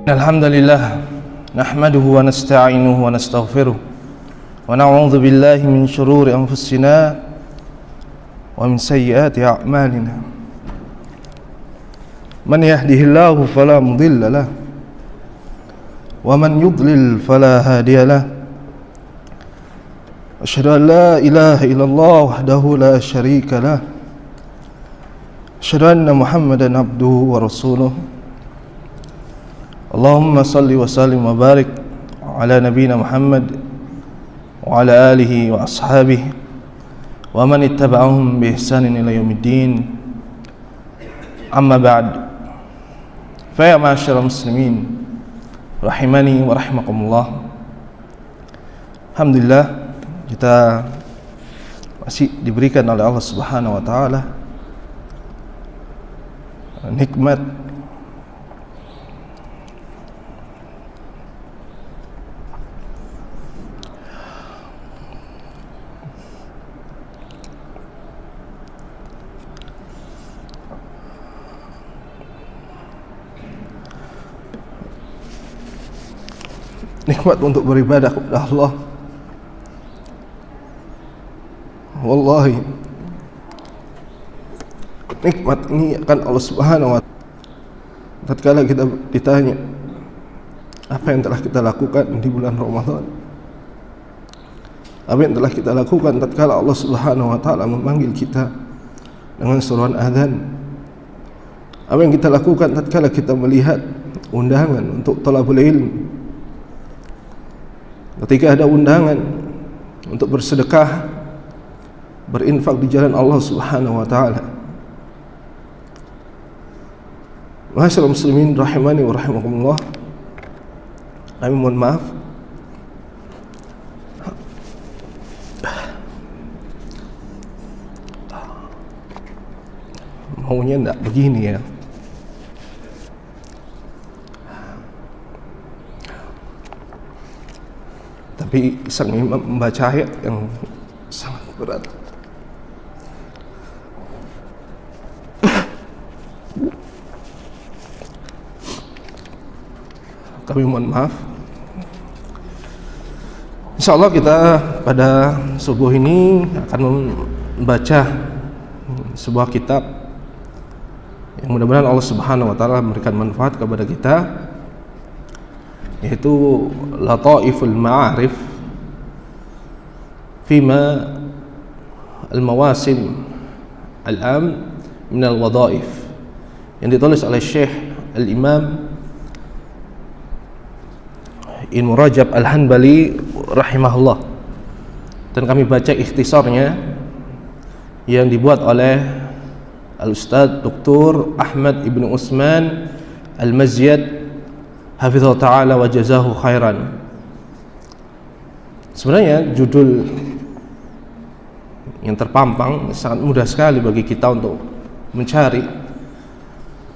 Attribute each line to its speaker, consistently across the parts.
Speaker 1: Alhamdulillah nahmaduhu wa nasta'inuhu wa nastaghfiruh wa na'udzu billahi min shururi anfusina wa min sayyiati a'malina. Man yahdihillahu fala mudilla lahu wa man yudlil fala hadiya lahu. Asyhadu an la ilaha illallah wahdahu la syarika lah. Asyhadu anna Muhammadan abduhu wa rasuluh. Allahumma salli wa sallim wa barik ala nabiyyina Muhammad wa ala alihi wa ashabihi wa man ittaba'ahum bi ihsanin ila yaumiddin. Amma ba'd. Fa ya ma'asyiral muslimin rahimani wa rahimakumullah. Alhamdulillah kita masih diberikan oleh Allah Subhanahu wa taala nikmat untuk beribadah kepada Allah. Wallahi nikmat ini akan Allah Subhanahu wa ta'ala. Tatkala kita ditanya apa yang telah kita lakukan di bulan Ramadan, apa yang telah kita lakukan tatkala Allah Subhanahu wa ta'ala memanggil kita dengan seruan azan, apa yang kita lakukan tatkala kita melihat undangan untuk thalabul ilm, ketika ada undangan untuk bersedekah, berinfak di jalan Allah Subhanahu wa taala. Ma'asyiral muslimin rahimani wa rahimakumullah. Kami mohon maaf maunya enggak begini ya. Tapi sang imam membaca ayat yang sangat berat. Kami mohon maaf. Insyaallah kita pada subuh ini akan membaca sebuah kitab yang mudah-mudahan Allah Subhanahu wa taala memberikan manfaat kepada kita, yaitu Lataiful Ma'arif Fima Al-Mawasim Al-Am Min Al-Wadhaif, yang ditulis oleh Syekh Al-Imam Ibnu Rajab Al-Hanbali rahimahullah, dan kami baca ikhtisarnya yang dibuat oleh Al-Ustadz Dr. Ahmad Ibnu Utsman Al-Mazyad hafizahullah ta'ala wa jazahu khairan. Sebenarnya judul yang terpampang sangat mudah sekali bagi kita untuk mencari,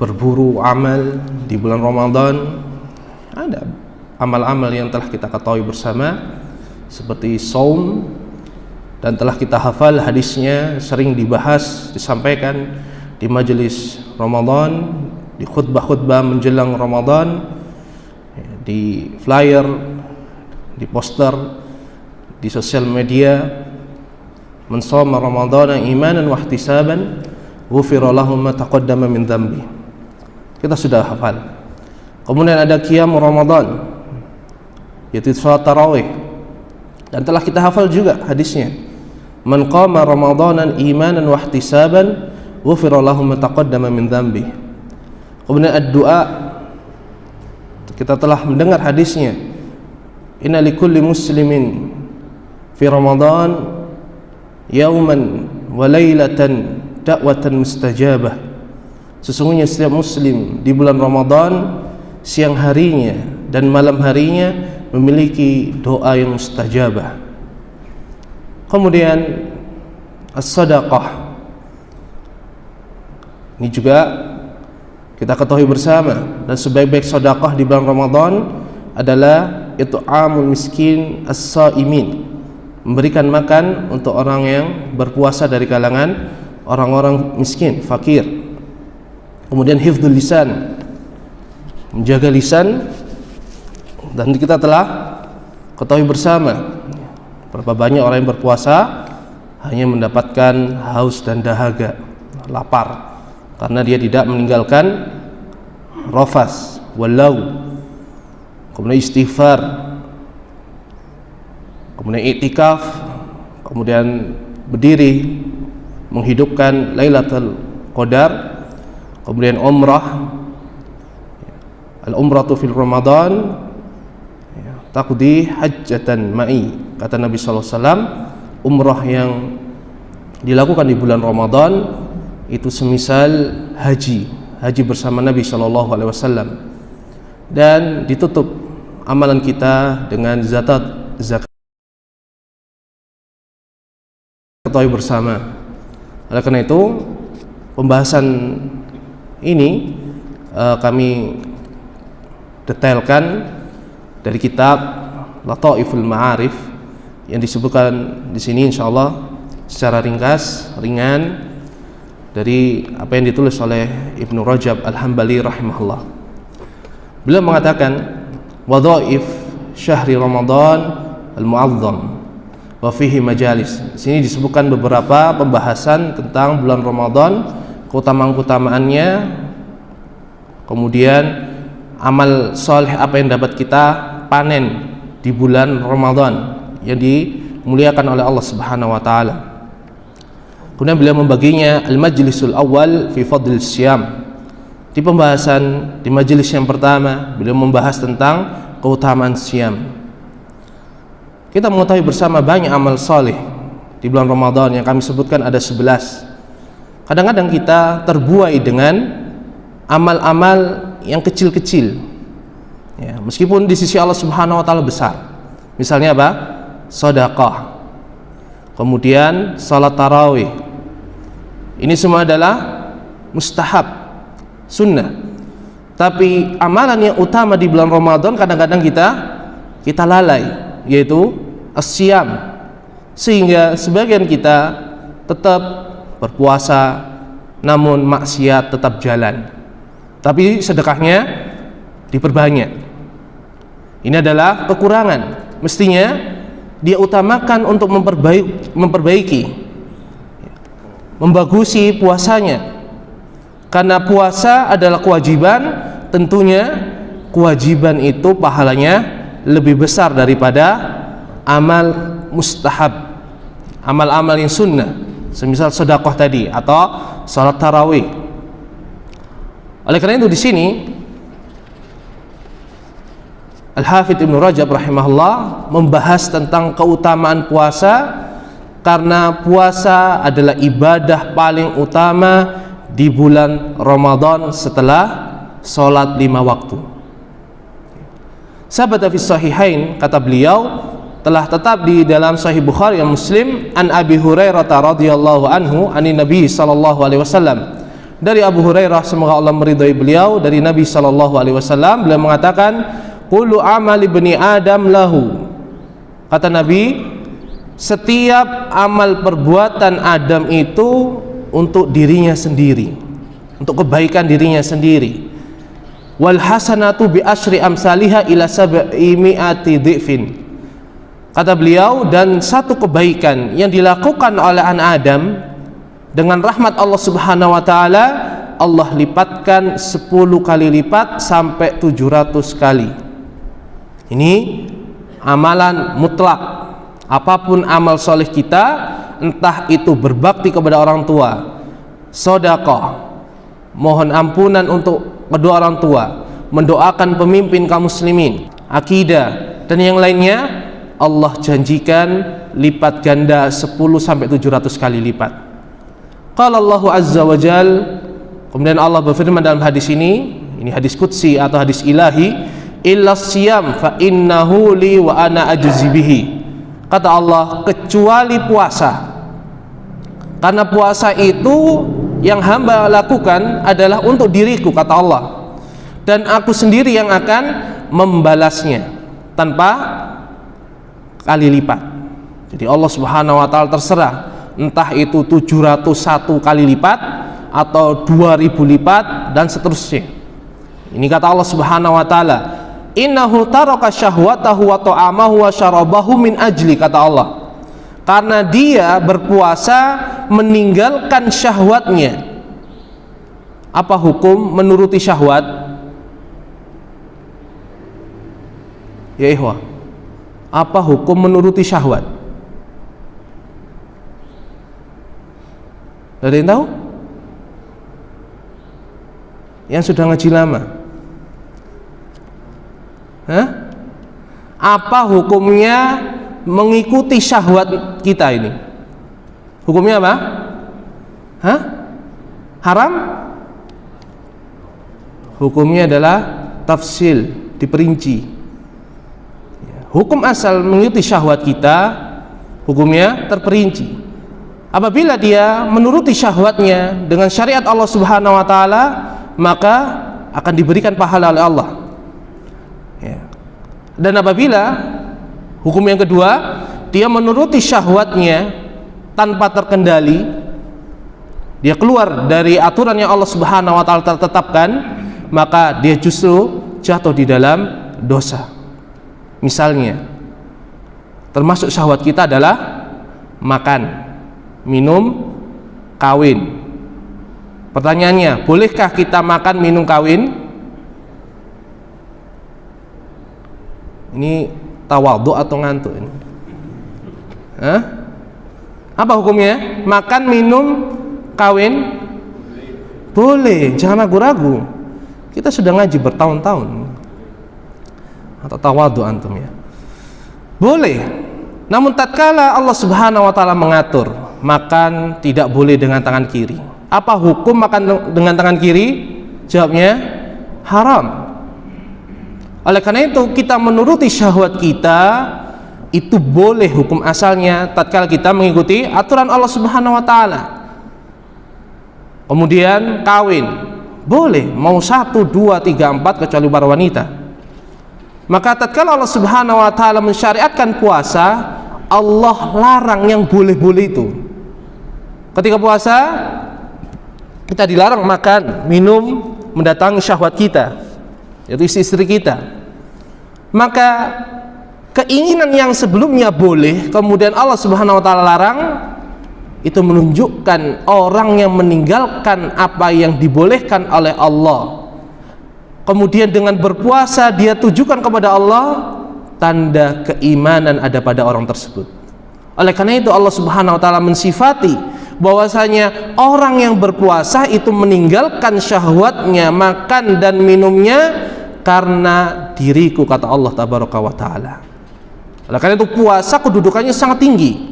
Speaker 1: berburu amal di bulan Ramadan. Ada amal-amal yang telah kita ketahui bersama seperti saum, dan telah kita hafal hadisnya, sering dibahas, disampaikan di majelis Ramadan, di khutbah-khutbah menjelang Ramadan, di flyer, di poster, di sosial media. Man shoma ramadhana imanan wa ihtisaban ghufira lahu ma taqaddama min dhanbi. Kita sudah hafal. Kemudian ada qiyam Ramadan, yaitu salat tarawih, dan telah kita hafal juga hadisnya. Man qama ramadhanan imanan wa ihtisaban ghufira lahu ma taqaddama min dhanbi. Kemudian ad-du'a, kita telah mendengar hadisnya. Inna likulli muslimin fi Ramadan yauman wa lailatan da'watan mustajabah. Sesungguhnya setiap muslim di bulan Ramadan, siang harinya dan malam harinya memiliki doa yang mustajabah. Kemudian as-sadaqah, ini juga kita ketahui bersama, dan sebaik-baik sedekah di bulan Ramadan adalah it'amul miskin as-saimin, memberikan makan untuk orang yang berpuasa dari kalangan orang-orang miskin, fakir. Kemudian hifdzul lisan, menjaga lisan Dan kita telah ketahui bersama berapa banyak orang yang berpuasa hanya mendapatkan haus dan dahaga, lapar, karena dia tidak meninggalkan rafas, walau, kemudian istighfar, kemudian iktikaf, kemudian berdiri menghidupkan Lailatul Qadar, kemudian umrah, al-umratu fil Ramadan taqdi hajjatan ma'i, kata Nabi sallallahu alaihi wasallam, umrah yang dilakukan di bulan Ramadan itu semisal haji bersama Nabi sallallahu alaihi wasallam. Dan ditutup amalan kita dengan zakat ketahui bersama. Oleh karena itu, pembahasan ini kami detailkan dari kitab Lataiful Ma'arif yang disebutkan di sini insyaallah secara ringkas, ringan, dari apa yang ditulis oleh Ibnu Rajab Al-Hambali rahimahullah. Beliau mengatakan wadhaif syahri Ramadan al-mu'azzam wa fihi majalis. Di sini disebutkan beberapa pembahasan tentang bulan Ramadan, keutamaan-keutamaannya, kemudian amal soleh apa yang dapat kita panen di bulan Ramadan yang dimuliakan oleh Allah Subhanahu wa taala. Kemudian beliau membaginya al-majlisul awal fi fadl siyam. Di pembahasan di majelis yang pertama beliau membahas tentang keutamaan siam. Kita mengetahui bersama banyak amal saleh di bulan Ramadan yang kami sebutkan ada 11. Kadang-kadang kita terbuai dengan amal-amal yang kecil-kecil, ya, meskipun di sisi Allah Subhanahu wa taala besar. Misalnya apa? Sedekah, kemudian salat tarawih. Ini semua adalah mustahab, sunnah. Tapi amalan yang utama di bulan Ramadan kadang-kadang kita lalai, yaitu as-siyam, sehingga sebagian kita tetap berpuasa namun maksiat tetap jalan, tapi sedekahnya diperbanyak. Ini adalah kekurangan. Mestinya dia utamakan untuk memperbaiki, membagusi puasanya, karena puasa adalah kewajiban. Tentunya kewajiban itu pahalanya lebih besar daripada amal mustahab, amal-amal yang sunnah, semisal sedekah tadi atau salat tarawih. Oleh karena itu di sini Al-Hafidz Ibnu Rajab rahimahullah membahas tentang keutamaan puasa, karena puasa adalah ibadah paling utama di bulan Ramadan setelah sholat 5 waktu. Sabata fi sahihain, kata beliau, telah tetap di dalam Sahih Bukhari dan Muslim, an Abi Hurairah radhiyallahu anhu anin Nabi sallallahu alaihi wasallam, dari Abu Hurairah semoga Allah meridhai beliau, dari Nabi sallallahu alaihi wasallam, beliau mengatakan kullu amali bani Adam lahu, kata Nabi, setiap amal perbuatan Adam itu untuk dirinya sendiri, untuk kebaikan dirinya sendiri. Wal hasanatu bi asyri amsalihha ila sab'i mi'ati dhifin, kata beliau, dan satu kebaikan yang dilakukan oleh anak Adam dengan rahmat Allah Subhanahu wa taala, Allah lipatkan 10 kali lipat sampai 700 kali. Ini amalan mutlak. Apapun amal soleh kita, entah itu berbakti kepada orang tua, sedekah, mohon ampunan untuk kedua orang tua, mendoakan pemimpin kaum muslimin, akidah dan yang lainnya, Allah janjikan lipat ganda 10 sampai 700 kali lipat. Qala Allahu azza wa jal, kemudian Allah berfirman dalam hadis ini hadis qudsi atau hadis ilahi, illa siyam fa innahu li wa ana ajzi bihi, kata Allah, kecuali puasa, karena puasa itu yang hamba lakukan adalah untuk diriku, kata Allah, dan aku sendiri yang akan membalasnya tanpa kali lipat. Jadi Allah Subhanahu wa taala terserah, entah itu 701 kali lipat atau 2000 lipat dan seterusnya. Ini kata Allah Subhanahu wa taala, innahu taraka syahwatahu wa ta'amahu wa syarabahu min ajli, kata Allah, karena dia berpuasa meninggalkan syahwatnya. Apa hukum menuruti syahwat? Ya ikhwah, apa hukum menuruti syahwat? Ada yang tahu? Yang sudah ngaji lama? Hah? Apa hukumnya mengikuti syahwat kita ini? Hukumnya apa? Hah? Haram? Hukumnya adalah tafsil, diperinci. Hukum asal mengikuti syahwat kita, hukumnya terperinci. Apabila dia menuruti syahwatnya dengan syariat Allah Subhanahu wa taala, maka akan diberikan pahala oleh Allah. Dan apabila hukum yang kedua, dia menuruti syahwatnya tanpa terkendali, dia keluar dari aturan yang Allah Subhanahu wa taala tetapkan, maka dia justru jatuh di dalam dosa. Misalnya, termasuk syahwat kita adalah makan, minum, kawin. Pertanyaannya, bolehkah kita makan, minum, kawin? Ini tawadhu atau ngantuk ini? Hah? Apa hukumnya? Makan, minum, kawin? Boleh, jangan ragu-ragu. Kita sudah ngaji bertahun-tahun. Atau tawadhu antum ya. Boleh. Namun tatkala Allah Subhanahu wa taala mengatur makan tidak boleh dengan tangan kiri. Apa hukum makan dengan tangan kiri? Jawabnya haram. Oleh karena itu kita menuruti syahwat kita itu boleh hukum asalnya tatkala kita mengikuti aturan Allah Subhanahu wa taala. Kemudian kawin boleh, mau 1, 2, 3, 4 kecuali para wanita. Maka tatkala Allah Subhanahu wa taala mensyariatkan puasa, Allah larang yang boleh-boleh itu. Ketika puasa kita dilarang makan, minum, mendatangi syahwat kita, yaitu istri kita. Maka keinginan yang sebelumnya boleh, kemudian Allah Subhanahu wa taala larang, itu menunjukkan orang yang meninggalkan apa yang dibolehkan oleh Allah, kemudian dengan berpuasa dia tujukan kepada Allah, tanda keimanan ada pada orang tersebut. Oleh karena itu Allah Subhanahu wa taala mensifati bahwasanya orang yang berpuasa itu meninggalkan syahwatnya, makan dan minumnya karena diriku, kata Allah tabaraka wa taala. Oleh karena itu puasa kedudukannya sangat tinggi.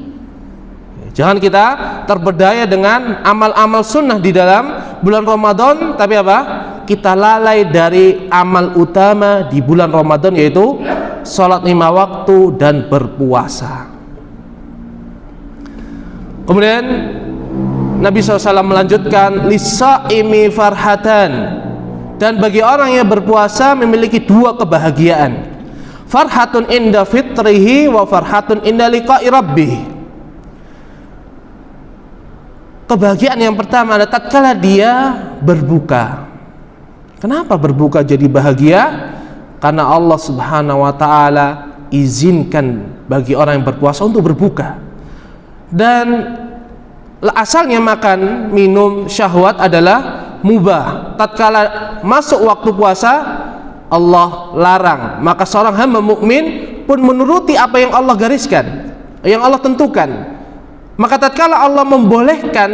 Speaker 1: Jangan kita terberdaya dengan amal-amal sunnah di dalam bulan Ramadan, tapi apa? Kita lalai dari amal utama di bulan Ramadan, yaitu sholat 5 waktu dan berpuasa. Kemudian Nabi SAW melanjutkan, lis-shaimi farhatan, dan bagi orang yang berpuasa memiliki 2 kebahagiaan, farhatun inda fitrihi wa farhatun inda liqa'i rabbih. Kebahagiaan yang pertama adalah tatkala dia berbuka. Kenapa berbuka jadi bahagia? Karena Allah Subhanahu wa taala izinkan bagi orang yang berpuasa untuk berbuka. Dan asalnya makan, minum, syahwat adalah mubah. Tatkala masuk waktu puasa, Allah larang. Maka seorang hamba mukmin pun menuruti apa yang Allah gariskan, yang Allah tentukan. Maka tatkala Allah membolehkan,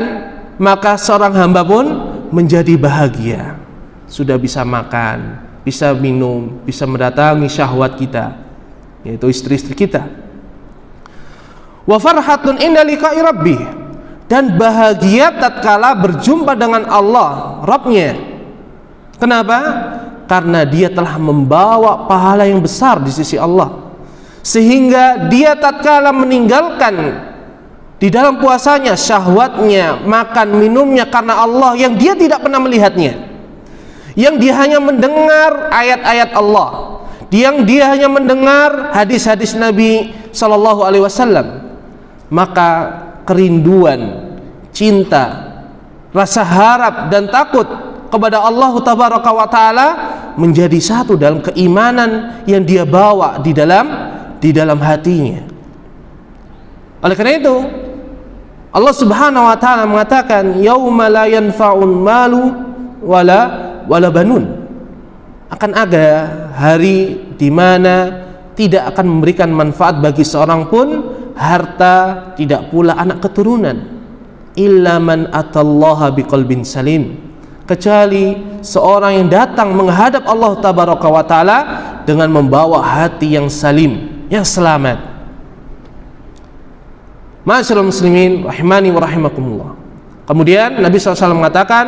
Speaker 1: maka seorang hamba pun menjadi bahagia. Sudah bisa makan, bisa minum, bisa mendatangi syahwat kita, yaitu istri-istri kita. Wa farhatun inda liqa'i rabbih, dan bahagia tatkala berjumpa dengan Allah, Rabbnya. Kenapa? Karena dia telah membawa pahala yang besar di sisi Allah, sehingga dia tatkala meninggalkan di dalam puasanya syahwatnya, makan minumnya karena Allah yang dia tidak pernah melihatnya, yang dia hanya mendengar ayat-ayat Allah, yang dia hanya mendengar hadis-hadis Nabi Sallallahu Alaihi Wasallam, maka kerinduan, cinta, rasa harap dan takut kepada Allah Tabaraka wa Ta'ala menjadi satu dalam keimanan yang dia bawa di dalam hatinya. Oleh karena itu Allah Subhanahu wa taala mengatakan yauma la yanfa'un malu wala banun. Akan ada hari di mana tidak akan memberikan manfaat bagi seorang pun harta, tidak pula anak keturunan, illa man atallaha biqalbin salim, kecuali seorang yang datang menghadap Allah tabaraka wa taala dengan membawa hati yang salim, yang selamat. Ma'asyiral muslimin rahimani wa rahimakumullah. Kemudian Nabi SAW mengatakan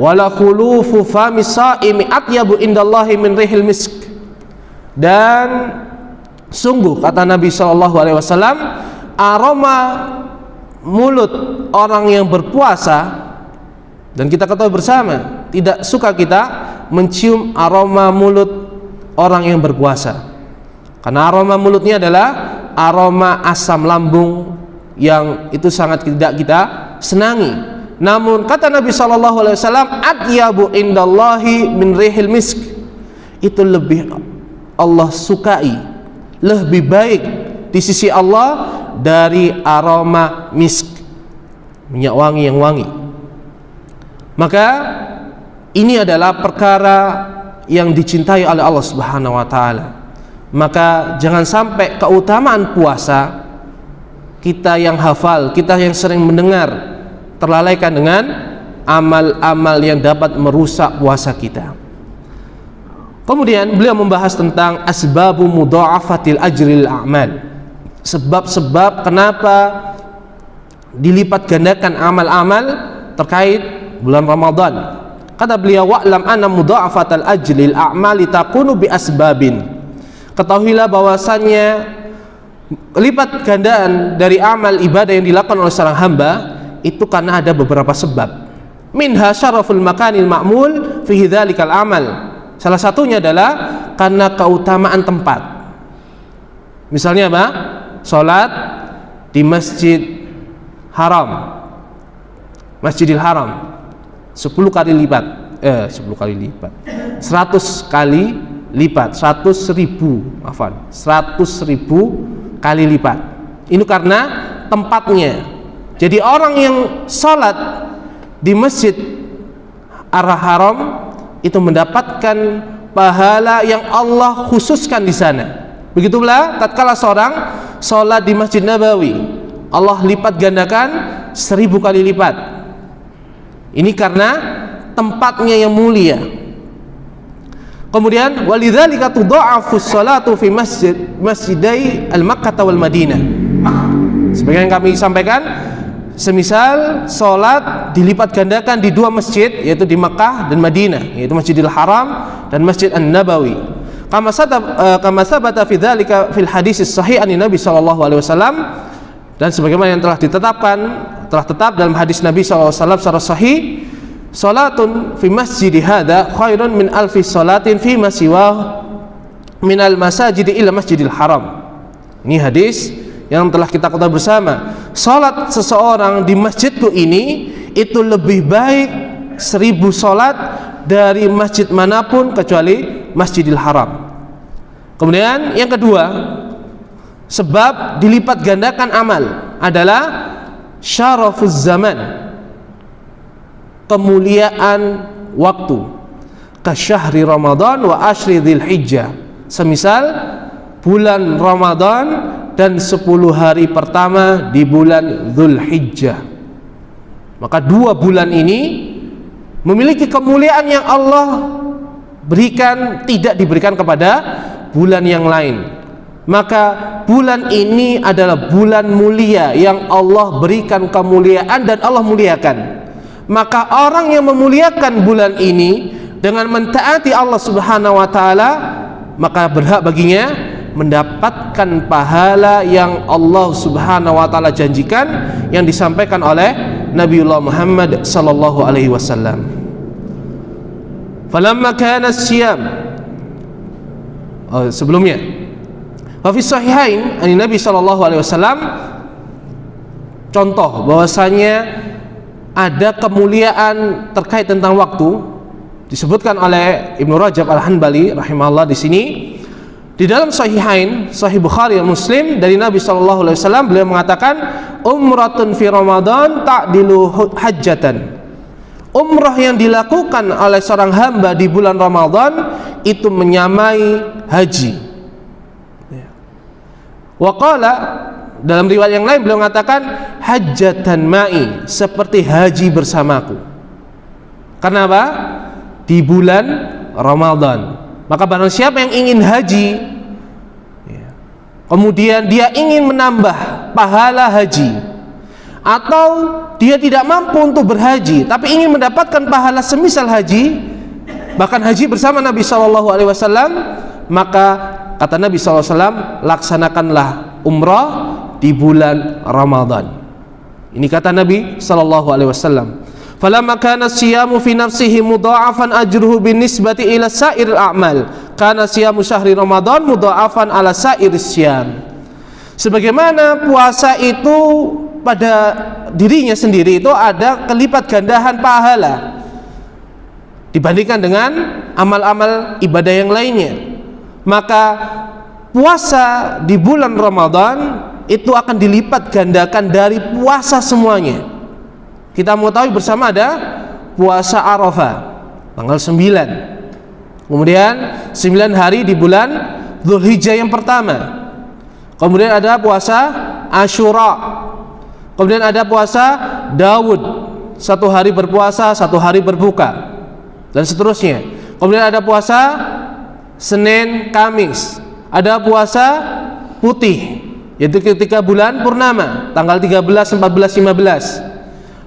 Speaker 1: wala khulufu famis saimi atyabu indallahi min rihil misk. Dan sungguh kata Nabi SAW, aroma mulut orang yang berpuasa, dan kita ketahui bersama tidak suka kita mencium aroma mulut orang yang berpuasa, karena aroma mulutnya adalah aroma asam lambung yang itu sangat tidak kita senangi. Namun kata Nabi SAW, atyabu indallahi min rihil misk, itu lebih Allah sukai, lebih baik di sisi Allah dari aroma misk, minyak wangi yang wangi. Maka ini adalah perkara yang dicintai oleh Allah Subhanahu wa taala. Maka jangan sampai keutamaan puasa kita yang hafal, kita yang sering mendengar, terlalaikan dengan amal-amal yang dapat merusak puasa kita. Kemudian beliau membahas tentang asbabu mudha'afatil ajril a'mal, sebab-sebab kenapa dilipat gandakan amal-amal terkait bulan Ramadan. Kata beliau, wa'lam anna mudha'afatal ajril a'mali takunu bi asbabin. Ketahuilah bahwasannya lipat gandaan dari amal ibadah yang dilakukan oleh seorang hamba itu karena ada beberapa sebab. Minha syaraful makanil ma'mul fi dzalikal amal. Salah satunya adalah karena keutamaan tempat. Misalnya apa? Salat di Masjid Haram, Masjidil Haram 10 kali lipat, 10 kali lipat, 100 kali lipat, 100.000 kali lipat. Ini karena tempatnya. Jadi orang yang salat di Masjid Ar-Haram itu mendapatkan pahala yang Allah khususkan di sana. Begitu pula tatkala seorang salat di Masjid Nabawi, Allah lipat gandakan 1000 kali lipat. Ini karena tempatnya yang mulia. Kemudian walidzalika tudha'afus salatu fi masjidai al-Makkah wal Madinah. Sebagian kami sampaikan, semisal salat dilipat gandakan di dua masjid, yaitu di Makkah dan Madinah, yaitu Masjidil Haram dan Masjid An-Nabawi. Kama sabata fi dzalika fil hadis sahih an Nabi sallallahu alaihi wasallam, dan sebagaimana yang telah tetap dalam hadis Nabi sallallahu alaihi wasallam secara sahih, salatun fi masjidi hadza khairun min alfi salatin fi ma siwa minal masajid ila Masjidil Haram. Ini hadis yang telah kita ketahui bersama. Salat seseorang di masjidku ini itu lebih baik 1000 salat dari masjid manapun kecuali Masjidil Haram. Kemudian yang kedua, sebab dilipat gandakan amal adalah syarafuz zaman, kemuliaan waktu, kasyahri Ramadan wa asyri Dzulhijjah, semisal bulan Ramadan dan 10 hari pertama di bulan Dzulhijjah. Maka 2 bulan ini memiliki kemuliaan yang Allah berikan, tidak diberikan kepada bulan yang lain. Maka bulan ini adalah bulan mulia yang Allah berikan kemuliaan dan Allah muliakan. Maka orang yang memuliakan bulan ini dengan mentaati Allah Subhanahu wa taala, maka berhak baginya mendapatkan pahala yang Allah Subhanahu wa taala janjikan, yang disampaikan oleh Nabiullah Muhammad sallallahu alaihi wasallam. Falamma kana as-siyam, sebelumnya wa fi sahihain an Nabi sallallahu alaihi wasallam, contoh bahwasanya ada kemuliaan terkait tentang waktu Disebutkan oleh Ibnu Rajab Al-Hanbali rahimahullah di sini, di dalam Sahihain, Sahih Bukhari dan Muslim, dari Nabi sallallahu alaihi wasallam, beliau mengatakan, umratun fi Ramadan ta'dilu hajjatan. Umrah yang dilakukan oleh seorang hamba di bulan Ramadan itu menyamai haji. Wa qala, dalam riwayat yang lain beliau mengatakan, hajjatan ma'i, seperti haji bersamaku. Karena apa? Di bulan Ramadan. Maka barang siapa yang ingin haji, kemudian dia ingin menambah pahala haji, atau dia tidak mampu untuk berhaji tapi ingin mendapatkan pahala semisal haji, bahkan haji bersama Nabi SAW, maka kata Nabi SAW, laksanakanlah umrah di bulan Ramadan. Ini kata Nabi SAW. Falamma kana siyamu fi nafsihi mudha'afan ajruhu binisbati ila sa'iril a'mal, kana siyamu syahri Ramadan mudha'afan ala sa'iris siyam. Sebagaimana puasa itu pada dirinya sendiri itu ada kelipat gandaan pahala dibandingkan dengan amal-amal ibadah yang lainnya, maka puasa di bulan Ramadan itu akan dilipat gandakan dari puasa semuanya. Kita mengetahui bersama ada puasa Arafah tanggal 9, kemudian 9 hari di bulan Dzulhijjah yang pertama, kemudian ada puasa Asyura, kemudian ada puasa Daud, 1 hari berpuasa, 1 hari berbuka, dan seterusnya. Kemudian ada puasa Senin, Kamis, ada puasa putih, yaitu ketika bulan purnama tanggal 13, 14, 15.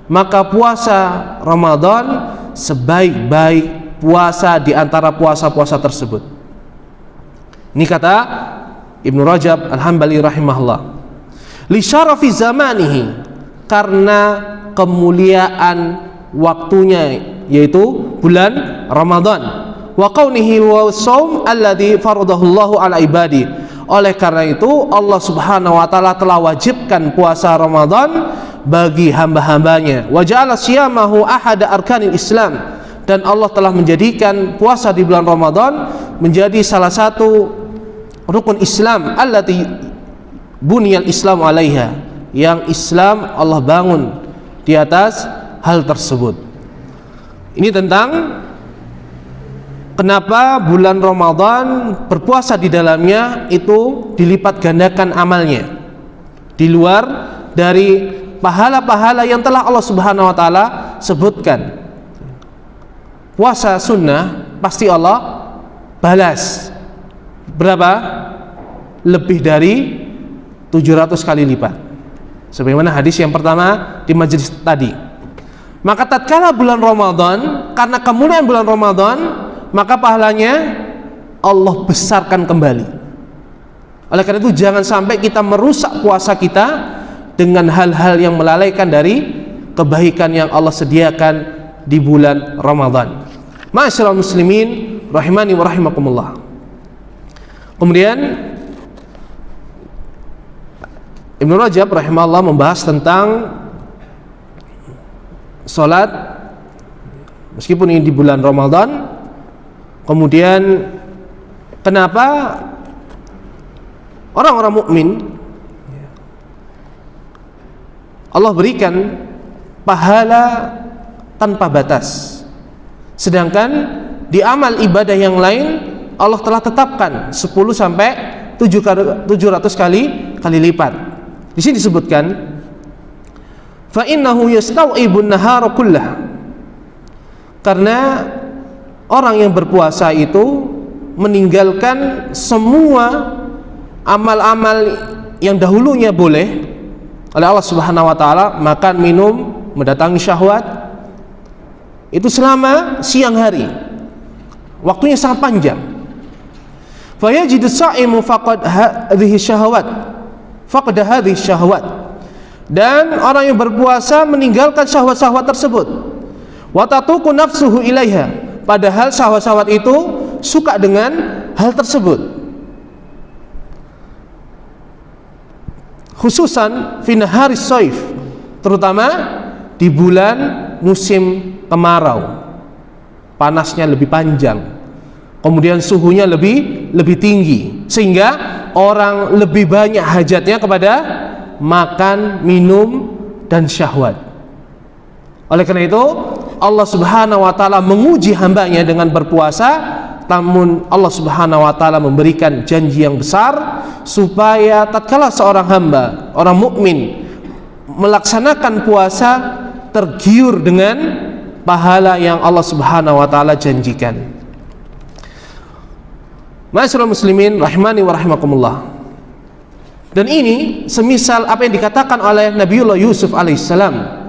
Speaker 1: Maka puasa Ramadan sebaik-baik puasa di antara puasa-puasa tersebut. Ini kata Ibnu Rajab Al-Hanbali rahimahullah. Li syarafi zamanihi, karena kemuliaan waktunya, yaitu bulan Ramadan. Wa kaunihi wa shaum alladzi faradahullahu ala ibadi. Oleh karena itu Allah Subhanahu wa taala telah wajibkan puasa Ramadan bagi hamba-hambanya. Wa ja'ala siyamahu ahada arkanil Islam, dan Allah telah menjadikan puasa di bulan Ramadan menjadi salah satu rukun Islam, allati buniyal Islam 'alaiha, yang Islam Allah bangun di atas hal tersebut. Ini tentang kenapa bulan Ramadan berpuasa di dalamnya itu dilipat gandakan amalnya, di luar dari pahala-pahala yang telah Allah Subhanahu wa taala sebutkan. Puasa sunnah pasti Allah balas berapa? Lebih dari 700 kali lipat, sebagaimana hadis yang pertama di majelis tadi. Maka tatkala bulan Ramadan, karena kemuliaan bulan Ramadan, maka pahalanya Allah besarkan kembali. Oleh karena itu jangan sampai kita merusak puasa kita dengan hal-hal yang melalaikan dari kebaikan yang Allah sediakan di bulan Ramadan. Ma'asyiral muslimin rahimani wa rahimakumullah. Kemudian Ibnu Rajab rahimahullah membahas tentang salat meskipun ini di bulan Ramadan. Kemudian kenapa orang-orang mukmin Allah berikan pahala tanpa batas, sedangkan di amal ibadah yang lain Allah telah tetapkan 10 sampai 700 kali lipat. Di sini disebutkan fa innahu yastau'ibun nahara kullah, karena orang yang berpuasa itu meninggalkan semua amal-amal yang dahulunya boleh oleh Allah Subhanahu wa taala, makan, minum, mendatangi syahwat, itu selama siang hari. Waktunya sangat panjang. Fa yajidu sha'imu faqad hadhihi syahwat. Faqad hadhihi syahwat. Dan orang yang berpuasa meninggalkan syahwat-syahwat tersebut. Wa tatuqu nafsuhu ilaiha. Padahal syahwat-syahwat itu suka dengan hal tersebut. Khususan fi naharis shaif, terutama di bulan musim kemarau. panasnya lebih panjang, kemudian suhunya lebih tinggi, sehingga orang lebih banyak hajatnya kepada makan, minum, dan syahwat. Oleh karena itu Allah Subhanahu wa ta'ala menguji hambanya dengan berpuasa, namun Allah Subhanahu wa ta'ala memberikan janji yang besar supaya tatkala seorang hamba, orang mukmin melaksanakan puasa, tergiur dengan pahala yang Allah Subhanahu wa ta'ala janjikan. Ma'asyiral muslimin rahimani wa rahimakumullah. Dan ini semisal apa yang dikatakan oleh Nabiullah Yusuf alaihissalam,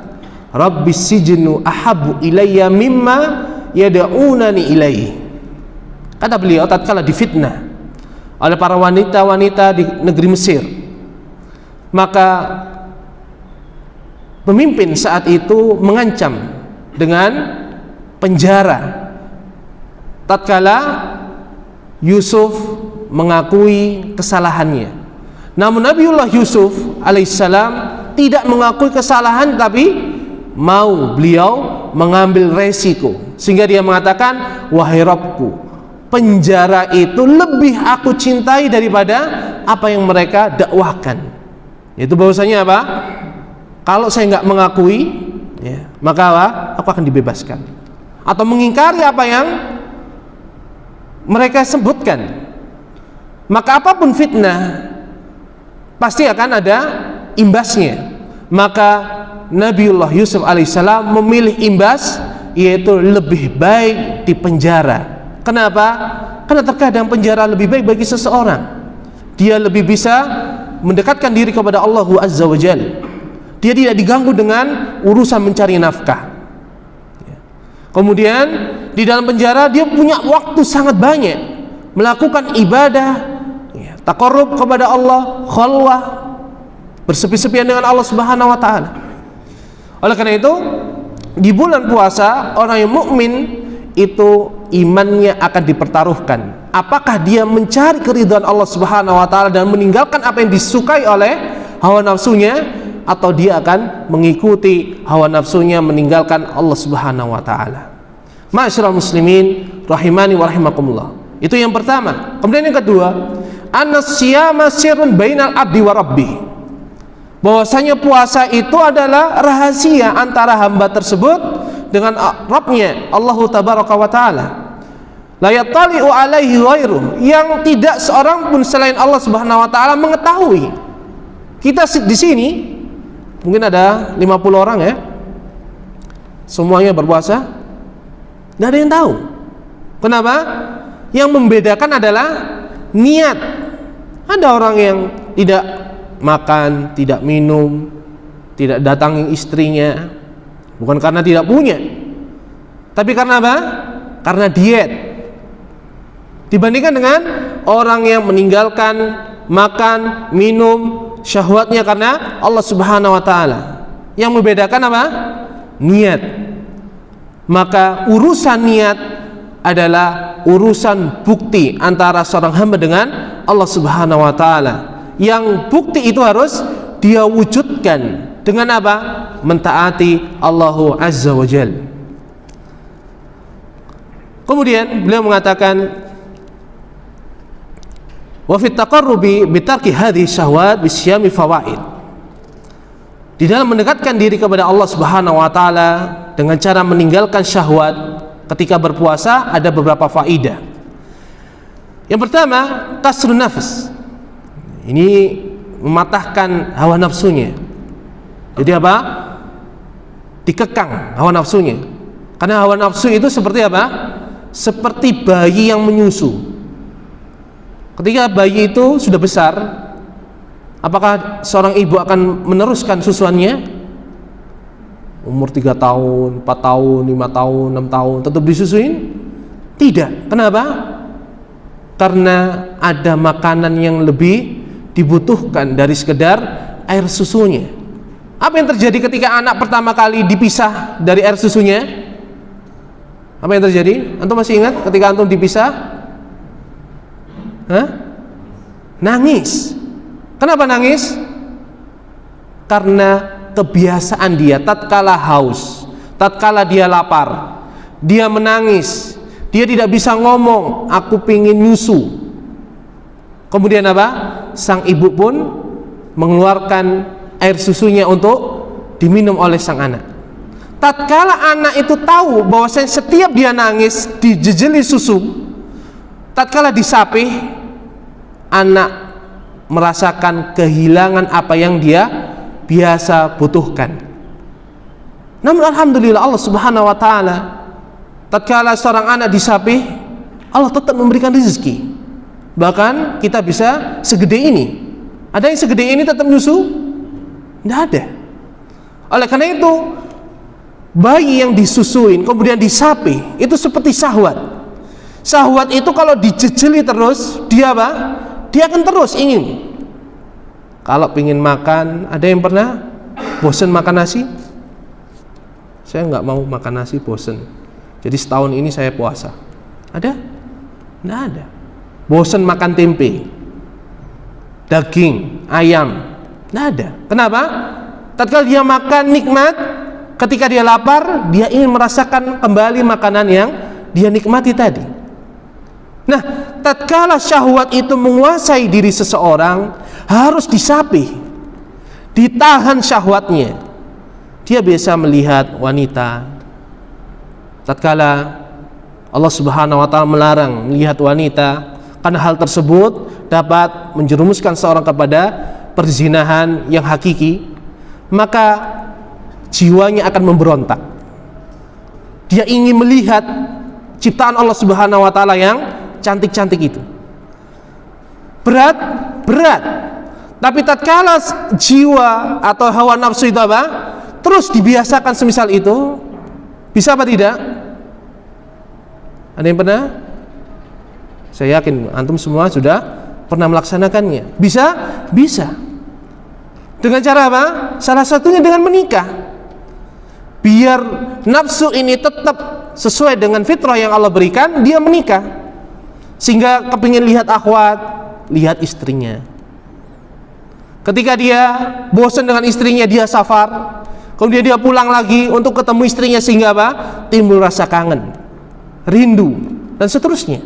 Speaker 1: Rabbis sijnu ahabu ilayya mimma yad'unani ilaihi. Kata beliau tatkala difitnah oleh para wanita-wanita di negeri Mesir, maka pemimpin saat itu mengancam dengan penjara tatkala Yusuf mengakui kesalahannya. Namun Nabiullah Yusuf alaihissalam tidak mengakui kesalahan, tapi mau beliau mengambil resiko, sehingga dia mengatakan, wahai Rabbku, penjara itu lebih aku cintai daripada apa yang mereka dakwahkan. Itu bahwasanya apa? Kalau saya nggak mengakui, ya, maka apa? Aku akan dibebaskan. Atau mengingkari apa yang mereka sebutkan. Maka apapun fitnah pasti akan ada imbasnya. Maka Nabiullah Yusuf alaihissalam memilih imbas, yaitu lebih baik di penjara. Kenapa? Karena terkadang penjara lebih baik bagi seseorang. Dia lebih bisa mendekatkan diri kepada Allah Azza wa Jalla. Dia tidak diganggu dengan urusan mencari nafkah. Kemudian di dalam penjara dia punya waktu sangat banyak melakukan ibadah, taqarrub kepada Allah, khalwah, bersepi-sepian dengan Allah Subhanahu wa ta'ala. Oleh karena itu di bulan puasa orang yang mukmin itu imannya akan dipertaruhkan. Apakah dia mencari keridhaan Allah Subhanahu wa ta'ala dan meninggalkan apa yang disukai oleh hawa nafsunya, atau dia akan mengikuti hawa nafsunya, meninggalkan Allah Subhanahu wa ta'ala. Ma'asyiral muslimin rahimani wa rahimakumullah. Itu yang pertama. Kemudian yang kedua, an-siyama sirrun bainal abdi wa rabbih. Bahwasanya puasa itu adalah rahasia antara hamba tersebut dengan Rabbnya, Allah tabaraka wa ta'ala. La yattali'u alaihi ghairuh, yang tidak seorang pun selain Allah Subhanahu wa ta'ala mengetahui. Kita di sini mungkin ada 50 orang ya, semuanya berpuasa, tidak ada yang tahu. Kenapa? Yang membedakan adalah niat. Ada orang yang tidak makan, tidak minum, tidak datangi istrinya, bukan karena tidak punya, tapi karena apa? Karena diet. Dibandingkan dengan orang yang meninggalkan makan, minum, syahwatnya karena Allah Subhanahu wa ta'ala. Yang membedakan apa? Niat. Maka urusan niat adalah urusan bukti antara seorang hamba dengan Allah Subhanahu wa ta'ala. Yang bukti itu harus dia wujudkan dengan apa? Mentaati Allah Azza wa Jalla. Kemudian beliau mengatakan, wa fit taqarrubi bi tarki hadhihi syahwat bi syiyami fawaid. Di dalam mendekatkan diri kepada Allah Subhanahu wa ta'ala dengan cara meninggalkan syahwat ketika berpuasa ada beberapa faidah. Yang pertama, kasrun nafs. Ini mematahkan hawa nafsunya. Jadi apa? Dikekang hawa nafsunya. Karena hawa nafsu itu seperti apa? Seperti bayi yang menyusu. Ketika bayi itu sudah besar, apakah seorang ibu akan meneruskan susuannya? Umur 3 tahun, 4 tahun, 5 tahun, 6 tahun tetap disusuin? Tidak. Kenapa? Karena ada makanan yang lebih dibutuhkan dari sekedar air susunya. Apa yang terjadi ketika anak pertama kali dipisah dari air susunya? Apa yang terjadi? Antum masih ingat ketika antum dipisah? Nangis. Kenapa nangis? Karena kebiasaan dia tatkala haus, tatkala dia lapar, dia menangis, dia tidak bisa ngomong, aku pingin nyusu. Kemudian apa? Sang ibu pun mengeluarkan air susunya untuk diminum oleh sang anak. Tatkala anak itu tahu bahwa setiap dia nangis dijejeli susu, tatkala disapih, anak merasakan kehilangan apa yang dia biasa butuhkan. Namun alhamdulillah Allah Subhanahu wa taala, tatkala seorang anak disapih, Allah tetap memberikan rezeki. Bahkan kita bisa segede ini. Ada yang segede ini tetap nyusu? Tidak ada. Oleh karena itu, bayi yang disusuin kemudian disapih itu seperti syahwat. Syahwat itu kalau dijejeli terus, dia apa? Dia akan terus ingin. Kalau ingin makan, ada yang pernah bosan makan nasi? Saya nggak mau makan nasi, bosan. Jadi setahun ini saya puasa. Ada? Nggak ada. Bosan makan tempe, daging, ayam, nggak ada. Kenapa? Tatkala dia makan nikmat, ketika dia lapar, dia ingin merasakan kembali makanan yang dia nikmati tadi. Nah, tatkala syahwat itu menguasai diri seseorang, harus disapih, ditahan syahwatnya. Dia biasa melihat wanita. Tatkala Allah Subhanahu wa taala melarang melihat wanita, karena hal tersebut dapat menjerumuskan seorang kepada perzinahan yang hakiki, maka jiwanya akan memberontak. Dia ingin melihat ciptaan Allah Subhanahu wa taala yang cantik-cantik itu. Berat. Tapi tatkala jiwa atau hawa nafsu itu apa? Terus dibiasakan semisal itu, bisa apa tidak? Ada yang pernah? Saya yakin antum semua sudah pernah melaksanakannya. Bisa. Dengan cara apa? Salah satunya dengan menikah. Biar nafsu ini tetap sesuai dengan fitrah yang Allah berikan, dia menikah. Sehingga kepingin lihat akhwat, lihat istrinya. Ketika dia bosan dengan istrinya, dia safar, kemudian dia pulang lagi untuk ketemu istrinya, sehingga apa? Timbul rasa kangen, rindu, dan seterusnya.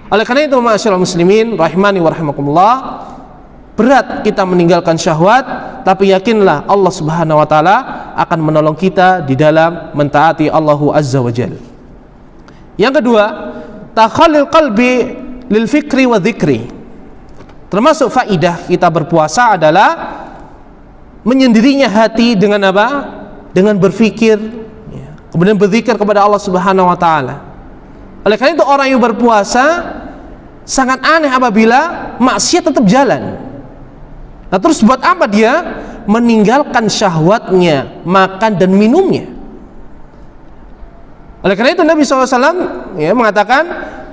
Speaker 1: Oleh karena itu, ma'asyiral muslimin rahimani wa rahimakumullah, berat kita meninggalkan syahwat, tapi yakinlah Allah Subhanahu wa taala akan menolong kita di dalam mentaati Allahu Azza wa Jalla. Yang kedua, takhallil qalbi lil fikri wa dzikri. Termasuk faidah kita berpuasa adalah menyendirinya hati dengan apa? Dengan berfikir, kemudian berzikir kepada Allah Subhanahu wa taala. Oleh karena itu orang yang berpuasa sangat aneh apabila maksiat tetap jalan. Nah, terus buat apa dia meninggalkan syahwatnya, makan dan minumnya? Oleh karena itu Nabi SAW mengatakan,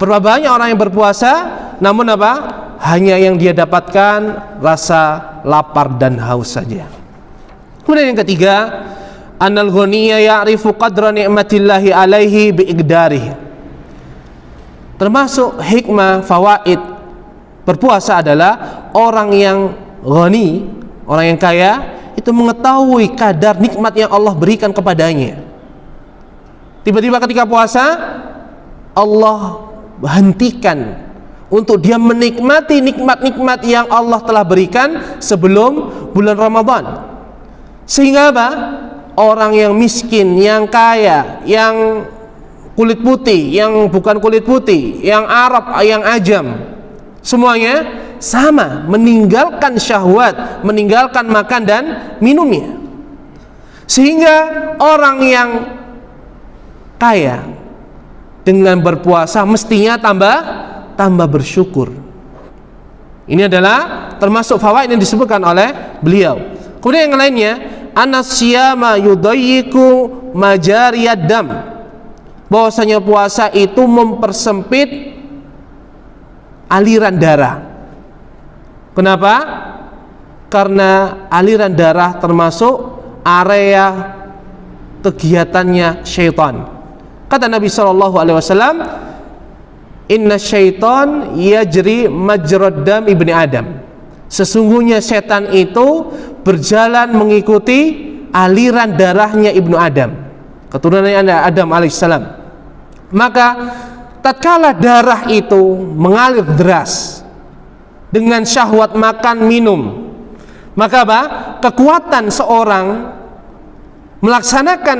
Speaker 1: berapa banyak orang yang berpuasa, namun apa? Hanya yang dia dapatkan rasa lapar dan haus saja. Kemudian yang ketiga, annal ghaniya ya'rifu qadra ni'matillahi alaihi biiqdarihi. Termasuk hikmah fawaid berpuasa adalah orang yang ghani, orang yang kaya, itu mengetahui kadar nikmat yang Allah berikan kepadanya. Tiba-tiba ketika puasa, Allah hentikan untuk dia menikmati nikmat-nikmat yang Allah telah berikan sebelum bulan Ramadan. Sehingga apa? Orang yang miskin, yang kaya, yang kulit putih, yang bukan kulit putih, yang Arab, yang Ajam, semuanya sama, meninggalkan syahwat, meninggalkan makan dan minumnya. Sehingga orang yang kaya dengan berpuasa mestinya tambah bersyukur. Ini adalah termasuk fawaid yang disebutkan oleh beliau. Kemudian yang lainnya, anasyama yudayyiku majariyad dam. Bahwasanya puasa itu mempersempit aliran darah. Kenapa? Karena aliran darah termasuk area kegiatannya syaitan. Kata Nabi SAW, inna syaitan yajri majrad dam ibni Adam. Sesungguhnya setan itu berjalan mengikuti aliran darahnya ibnu Adam, keturunannya Adam alaihissalam. Maka tatkala darah itu mengalir deras dengan syahwat makan minum, maka apa? Kekuatan seorang melaksanakan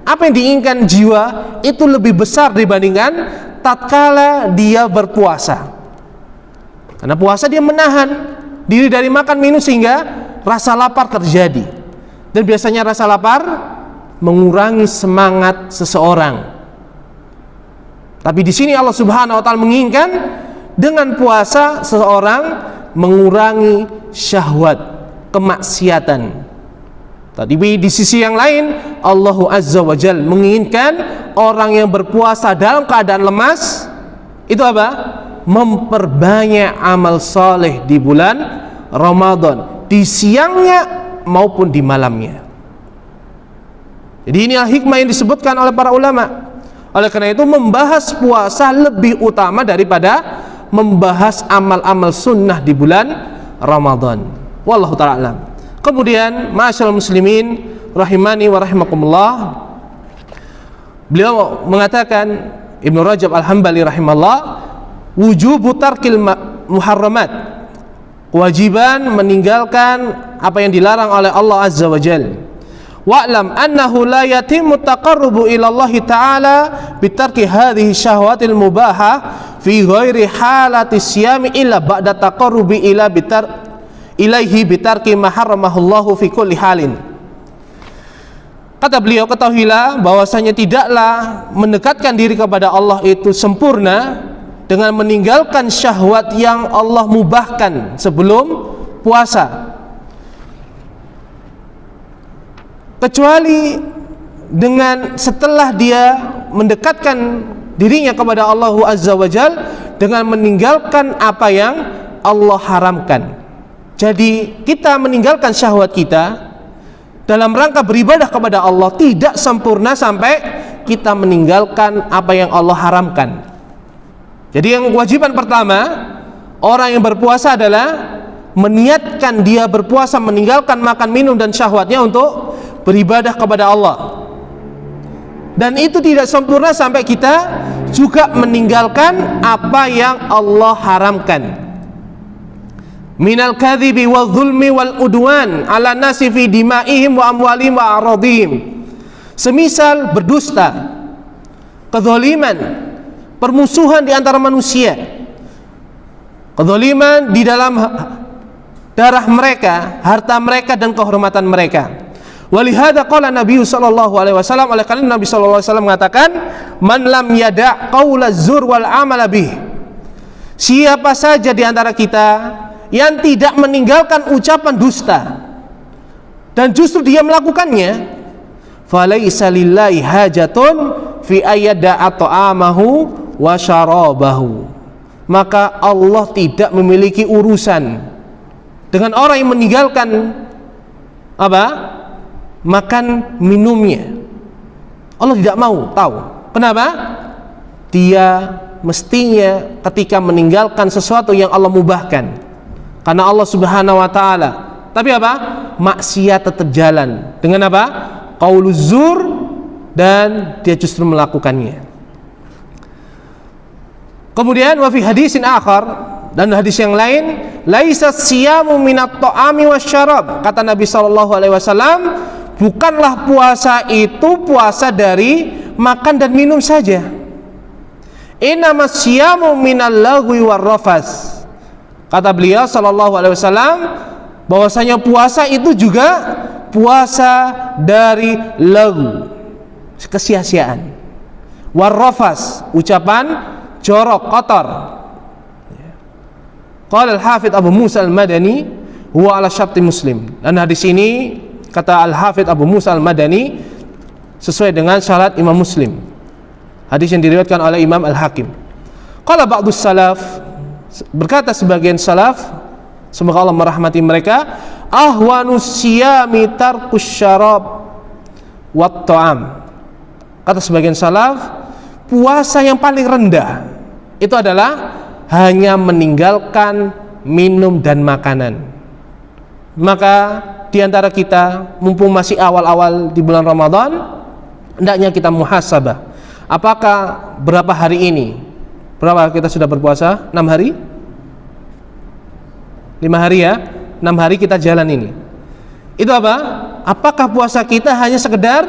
Speaker 1: apa yang diinginkan jiwa itu lebih besar dibandingkan tatkala dia berpuasa. Karena puasa dia menahan diri dari makan minum sehingga rasa lapar terjadi. Dan biasanya rasa lapar mengurangi semangat seseorang. Tapi di sini Allah Subhanahu wa taala menginginkan dengan puasa seseorang mengurangi syahwat, kemaksiatan. Tadi di sisi yang lain Allah Azza wa Jalla menginginkan orang yang berpuasa dalam keadaan lemas itu apa? Memperbanyak amal soleh di bulan Ramadan, di siangnya maupun di malamnya. Jadi inilah hikmah yang disebutkan oleh para ulama. Oleh karena itu membahas puasa lebih utama daripada membahas amal-amal sunnah di bulan Ramadan. Wallahu ta'ala alam. Kemudian ma'asyiral muslimin rahimani wa rahimakumullah, beliau mengatakan, Ibnu Rajab Al-Hambali rahimahullah, wujubu tarkil muharramat, kewajiban meninggalkan apa yang dilarang oleh Allah Azza wa Jalla. Wa'lam annahu la yatimmu taqarrubu ila Allah ta'ala bitarki hadhihi syahwatil mubahah fi ghairi halati siyami illa ba'da taqarrubi ilaihi bitarki ma harramahullahu fi kulli halin. Kata beliau, ketahuilah bahwasanya tidaklah mendekatkan diri kepada Allah itu sempurna dengan meninggalkan syahwat yang Allah mubahkan sebelum puasa, kecuali dengan setelah dia mendekatkan dirinya kepada Allah Azza wa Jal dengan meninggalkan apa yang Allah haramkan. Jadi kita meninggalkan syahwat kita dalam rangka beribadah kepada Allah tidak sempurna sampai kita meninggalkan apa yang Allah haramkan. Jadi yang kewajiban pertama orang yang berpuasa adalah meniatkan dia berpuasa meninggalkan makan minum dan syahwatnya untuk beribadah kepada Allah. Dan itu tidak sempurna sampai kita juga meninggalkan apa yang Allah haramkan. Minal kadhibi wal zulmi wal udwan ala nasi fi dima'ihim wa amwalihim wa aradihim. Semisal berdusta, kezaliman, permusuhan di antara manusia, kezaliman di dalam darah mereka, harta mereka dan kehormatan mereka. Walihada qala Nabi sallallahu alaihi wasallam, oleh karena Nabi sallallahu alaihi wasallam mengatakan, man lam yada' qaula zur wal amala bih. Siapa saja di antara kita yang tidak meninggalkan ucapan dusta dan justru dia melakukannya, falaisa lillahi hajatun fi ayyada'a ta'amahu wa syarabahu. Maka Allah tidak memiliki urusan dengan orang yang meninggalkan apa? Makan minumnya. Allah tidak mau tahu. Kenapa? Dia mestinya ketika meninggalkan sesuatu yang Allah mubahkan, karena Allah Subhanahu wa taala, tapi apa? Maksiat tetap jalan. Dengan apa? Qauluz zur, dan dia justru melakukannya. Kemudian wa fi hadisin akhar, dan hadis yang lain, laisa siyamu minat ta'ami wasyarab. Kata Nabi sallallahu alaihi wasallam, bukanlah puasa itu puasa dari makan dan minum saja. Innamas siyamu minal lagwi warrafas. Kata beliau sallallahu alaihi wasallam bahwasanya puasa itu juga puasa dari lagu, kesia-siaan, warrafas, ucapan jorok, kotor. Qala al-Hafidz Abu Musa al-Madani huwa ala syarti Muslim. Dan hadis ini kata Al-Hafidz Abu Musa Al-Madani sesuai dengan syarat Imam Muslim. Hadis yang diriwayatkan oleh Imam Al-Hakim. Qala ba'dus salaf, berkata sebagian salaf, semoga Allah merahmati mereka, ahwanus siyami tarkus syarab wat ta'am. Kata sebagian salaf, puasa yang paling rendah itu adalah hanya meninggalkan minum dan makanan. Maka di antara kita, mumpung masih awal-awal di bulan Ramadan, hendaknya kita muhasabah. Apakah berapa hari ini? Berapa kita sudah berpuasa? 6 hari? 5 hari ya? 6 hari kita jalan ini. Itu apa? Apakah puasa kita hanya sekedar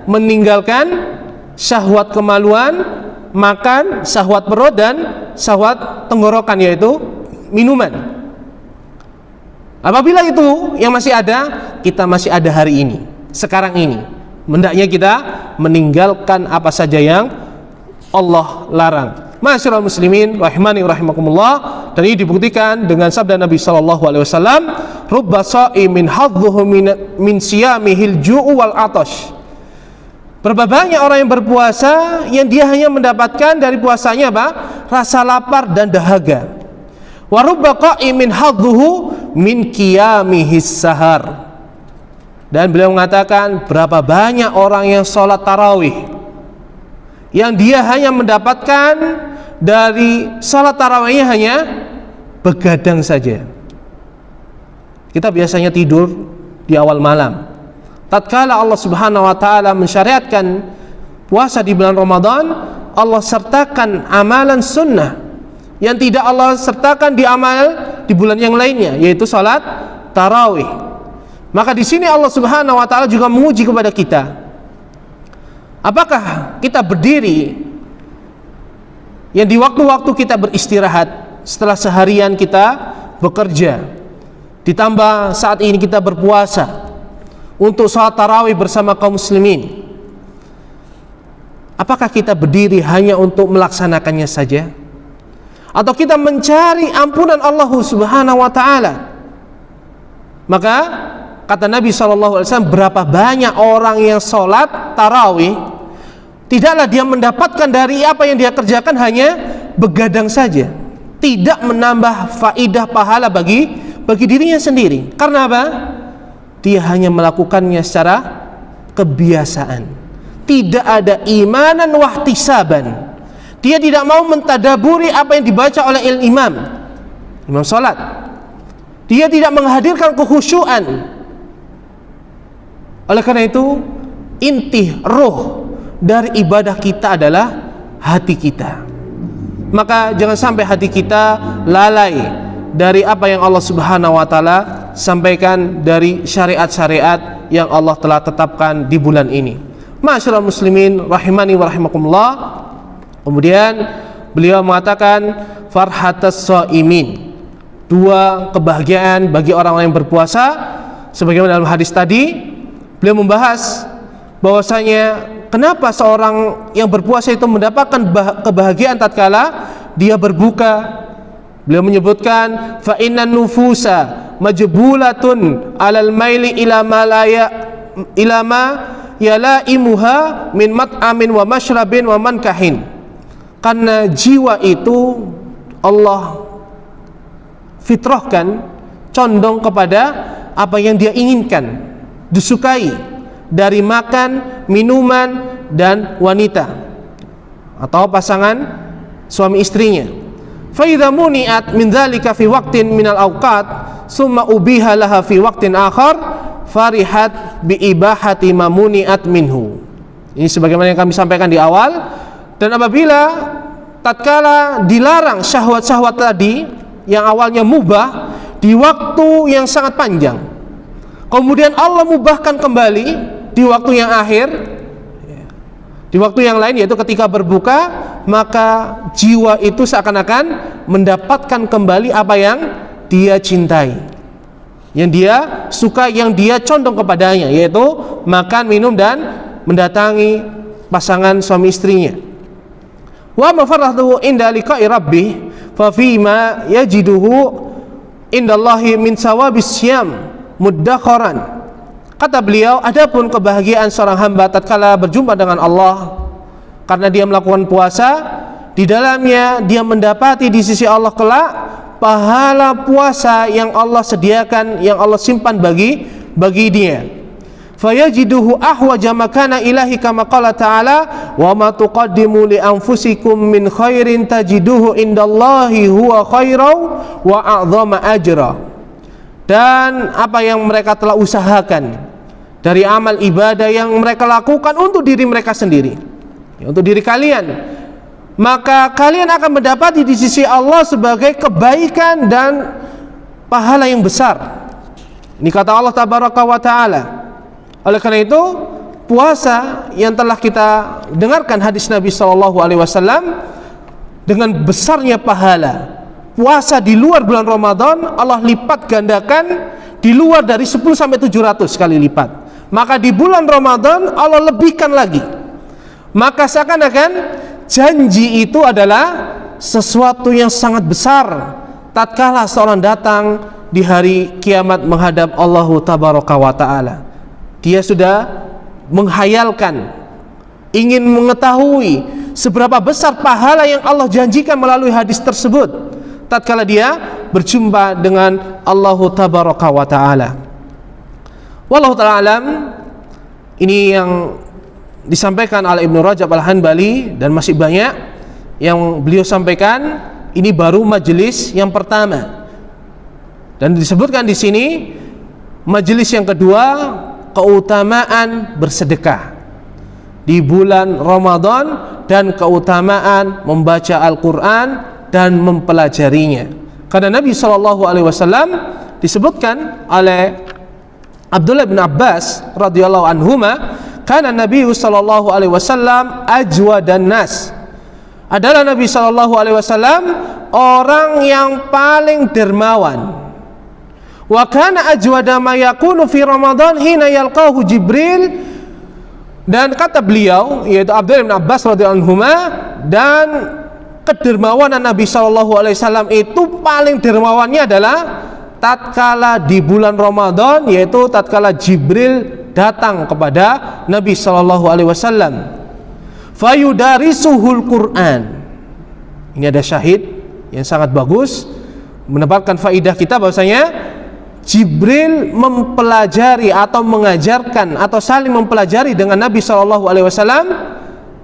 Speaker 1: meninggalkan syahwat kemaluan, makan, syahwat perut dan syahwat tenggorokan, yaitu minuman? Apabila itu yang masih ada, kita masih ada hari ini, sekarang ini. Hendaknya kita meninggalkan apa saja yang Allah larang. Ma'asyiral muslimin rahimani rahimakumullah. Dan ini dibuktikan dengan sabda Nabi sallallahu alaihi wasallam, rubba sha'imin hadzuhu min siyamihil ju'u wal atash. Berapa banyak orang yang berpuasa yang dia hanya mendapatkan dari puasanya apa? Rasa lapar dan dahaga. Wa rubba qa'imin hadzuhu min qiyamihis sahar. Dan beliau mengatakan, berapa banyak orang yang sholat tarawih yang dia hanya mendapatkan dari sholat tarawihnya hanya begadang saja. Kita biasanya tidur di awal malam. Tatkala Allah Subhanahu wa taala mensyariatkan puasa di bulan Ramadan, Allah sertakan amalan sunnah yang tidak Allah sertakan di bulan yang lainnya, yaitu sholat tarawih. Maka di sini Allah Subhanahu wa taala juga menguji kepada kita. Apakah kita berdiri yang di waktu-waktu kita beristirahat setelah seharian kita bekerja, ditambah saat ini kita berpuasa untuk sholat tarawih bersama kaum muslimin, apakah kita berdiri hanya untuk melaksanakannya saja? Atau kita mencari ampunan Allah Subhanahu wa taala? Maka kata Nabi SAW, berapa banyak orang yang sholat tarawih, tidaklah dia mendapatkan dari apa yang dia kerjakan, hanya begadang saja, tidak menambah faidah pahala bagi dirinya sendiri. Karena apa? Dia hanya melakukannya secara kebiasaan, tidak ada imanan wahtisaban. Dia tidak mau mentadaburi apa yang dibaca oleh imam sholat. Dia tidak menghadirkan kekhusyuan. Oleh karena itu, inti roh dari ibadah kita adalah hati kita. Maka jangan sampai hati kita lalai dari apa yang Allah Subhanahu wa taala sampaikan dari syariat-syariat yang Allah telah tetapkan di bulan ini. Ma'asyiral muslimin rahimani wa rahimakumullah. Kemudian beliau mengatakan farhatas shaimin, dua kebahagiaan bagi orang-orang yang berpuasa. Sebagaimana dalam hadis tadi, beliau membahas bahwasanya kenapa seorang yang berpuasa itu mendapatkan kebahagiaan tatkala dia berbuka. Beliau menyebutkan fa innan nufusa majbulatun alal maili ila ma yalaimuha min mat'amin wa mashrabin wa mankahin. Karena jiwa itu Allah fitrahkan condong kepada apa yang dia inginkan, disukai dari makan, minuman, dan wanita atau pasangan suami istrinya. Fa idza muni'at min dzalika fi waqtin minal awqat summa ubiha laha fi waqtin akhar farihat bi ibahati ma muni'at minhu. Ini sebagaimana yang kami sampaikan di awal. Dan apabila tatkala dilarang syahwat-syahwat tadi yang awalnya mubah di waktu yang sangat panjang, kemudian Allah mubahkan kembali di waktu yang akhir, di waktu yang lain, yaitu ketika berbuka, maka jiwa itu seakan-akan mendapatkan kembali apa yang dia cintai, yang dia suka, yang dia condong kepadanya, yaitu makan, minum, dan mendatangi pasangan suami istrinya. Wa mafarratu inda liqa'i rabbih fa fima yajiduhu indallahi min sawabis syam muddakharan. Kata beliau, adapun kebahagiaan seorang hamba tatkala berjumpa dengan Allah karena dia melakukan puasa, di dalamnya dia mendapati di sisi Allah kelak pahala puasa yang Allah sediakan, yang Allah simpan bagi dia. Fayajiduhu ahwaja makana ilahi kama qala ta'ala wa ma tuqaddimu li anfusikum min khairin tajiduhu indallahi huwa khairau wa a'zama ajra. Dan apa yang mereka telah usahakan dari amal ibadah yang mereka lakukan untuk diri mereka sendiri, untuk diri kalian, maka kalian akan mendapati di sisi Allah sebagai kebaikan dan pahala yang besar. Ini kata Allah tabaraka wa ta'ala. Oleh karena itu, puasa yang telah kita dengarkan hadis Nabi SAW, dengan besarnya pahala puasa di luar bulan Ramadan, Allah lipat gandakan di luar dari 10 sampai 700 kali lipat. Maka di bulan Ramadan Allah lebihkan lagi. Maka seakan-akan janji itu adalah sesuatu yang sangat besar tatkala seorang datang di hari kiamat menghadap Allah tabaraka wa ta'ala. Dia sudah menghayalkan, ingin mengetahui seberapa besar pahala yang Allah janjikan melalui hadis tersebut tatkala dia berjumpa dengan Allah tabaraka wa ta'ala. Wallahu ta'ala alam. Ini yang disampaikan oleh Ibnu Rajab Al-Hanbali, dan masih banyak yang beliau sampaikan. Ini baru majelis yang pertama, dan disebutkan di sini majelis yang kedua, keutamaan bersedekah di bulan Ramadan dan keutamaan membaca Al-Quran dan mempelajarinya. Karena Nabi SAW disebutkan oleh Abdullah bin Abbas radhiyallahu anhuma, karena Nabi SAW ajwadan nas, adalah Nabi SAW orang yang paling dermawan. Wa kana ajwada ma yakunu fi Ramadan hina yalqahu Jibril, dan kata beliau, yaitu Abdullah bin Abbas radhiyallahu anhuma, dan kedermawanan Nabi SAW itu paling dermawannya adalah tatkala di bulan Ramadan, yaitu tatkala Jibril datang kepada Nabi SAW. Fayudarisuhul Quran. Ini ada syahid yang sangat bagus menempatkan faidah kita bahwasanya Jibril mempelajari atau mengajarkan atau saling mempelajari dengan Nabi SAW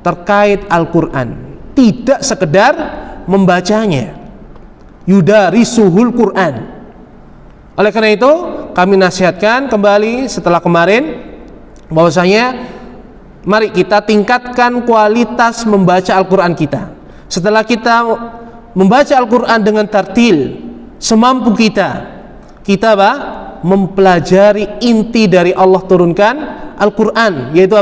Speaker 1: terkait Al-Quran. Tidak sekedar membacanya, yudarisuhul Quran. Oleh karena itu kami nasihatkan kembali setelah kemarin bahwasanya mari kita tingkatkan kualitas membaca Al-Quran kita. Setelah kita membaca Al-Quran dengan tartil semampu kita, kita mempelajari inti dari Allah turunkan Al-Quran, yaitu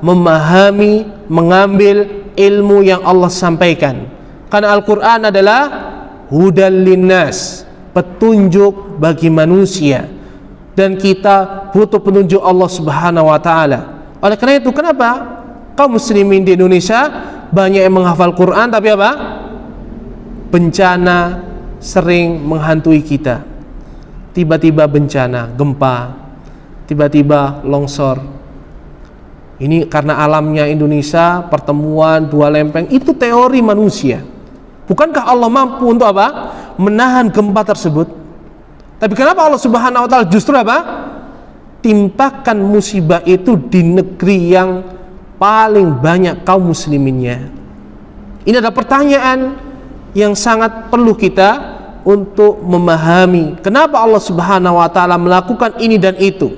Speaker 1: memahami, mengambil ilmu yang Allah sampaikan. Karena Al-Quran adalah hudal linnas, petunjuk bagi manusia, dan kita butuh petunjuk Allah Subhanahu wa ta'ala. Oleh karena itu, kenapa kaum muslimin di Indonesia banyak yang menghafal Quran, tapi bencana sering menghantui kita. Tiba-tiba bencana, gempa, tiba-tiba longsor. Ini karena alamnya Indonesia, pertemuan dua lempeng, itu teori manusia. Bukankah Allah mampu untuk menahan gempa tersebut? Tapi kenapa Allah Subhanahu wa ta'ala justru timpakan musibah itu di negeri yang paling banyak kaum musliminnya? Ini adalah pertanyaan yang sangat perlu kita untuk memahami kenapa Allah Subhanahu wa ta'ala melakukan ini dan itu.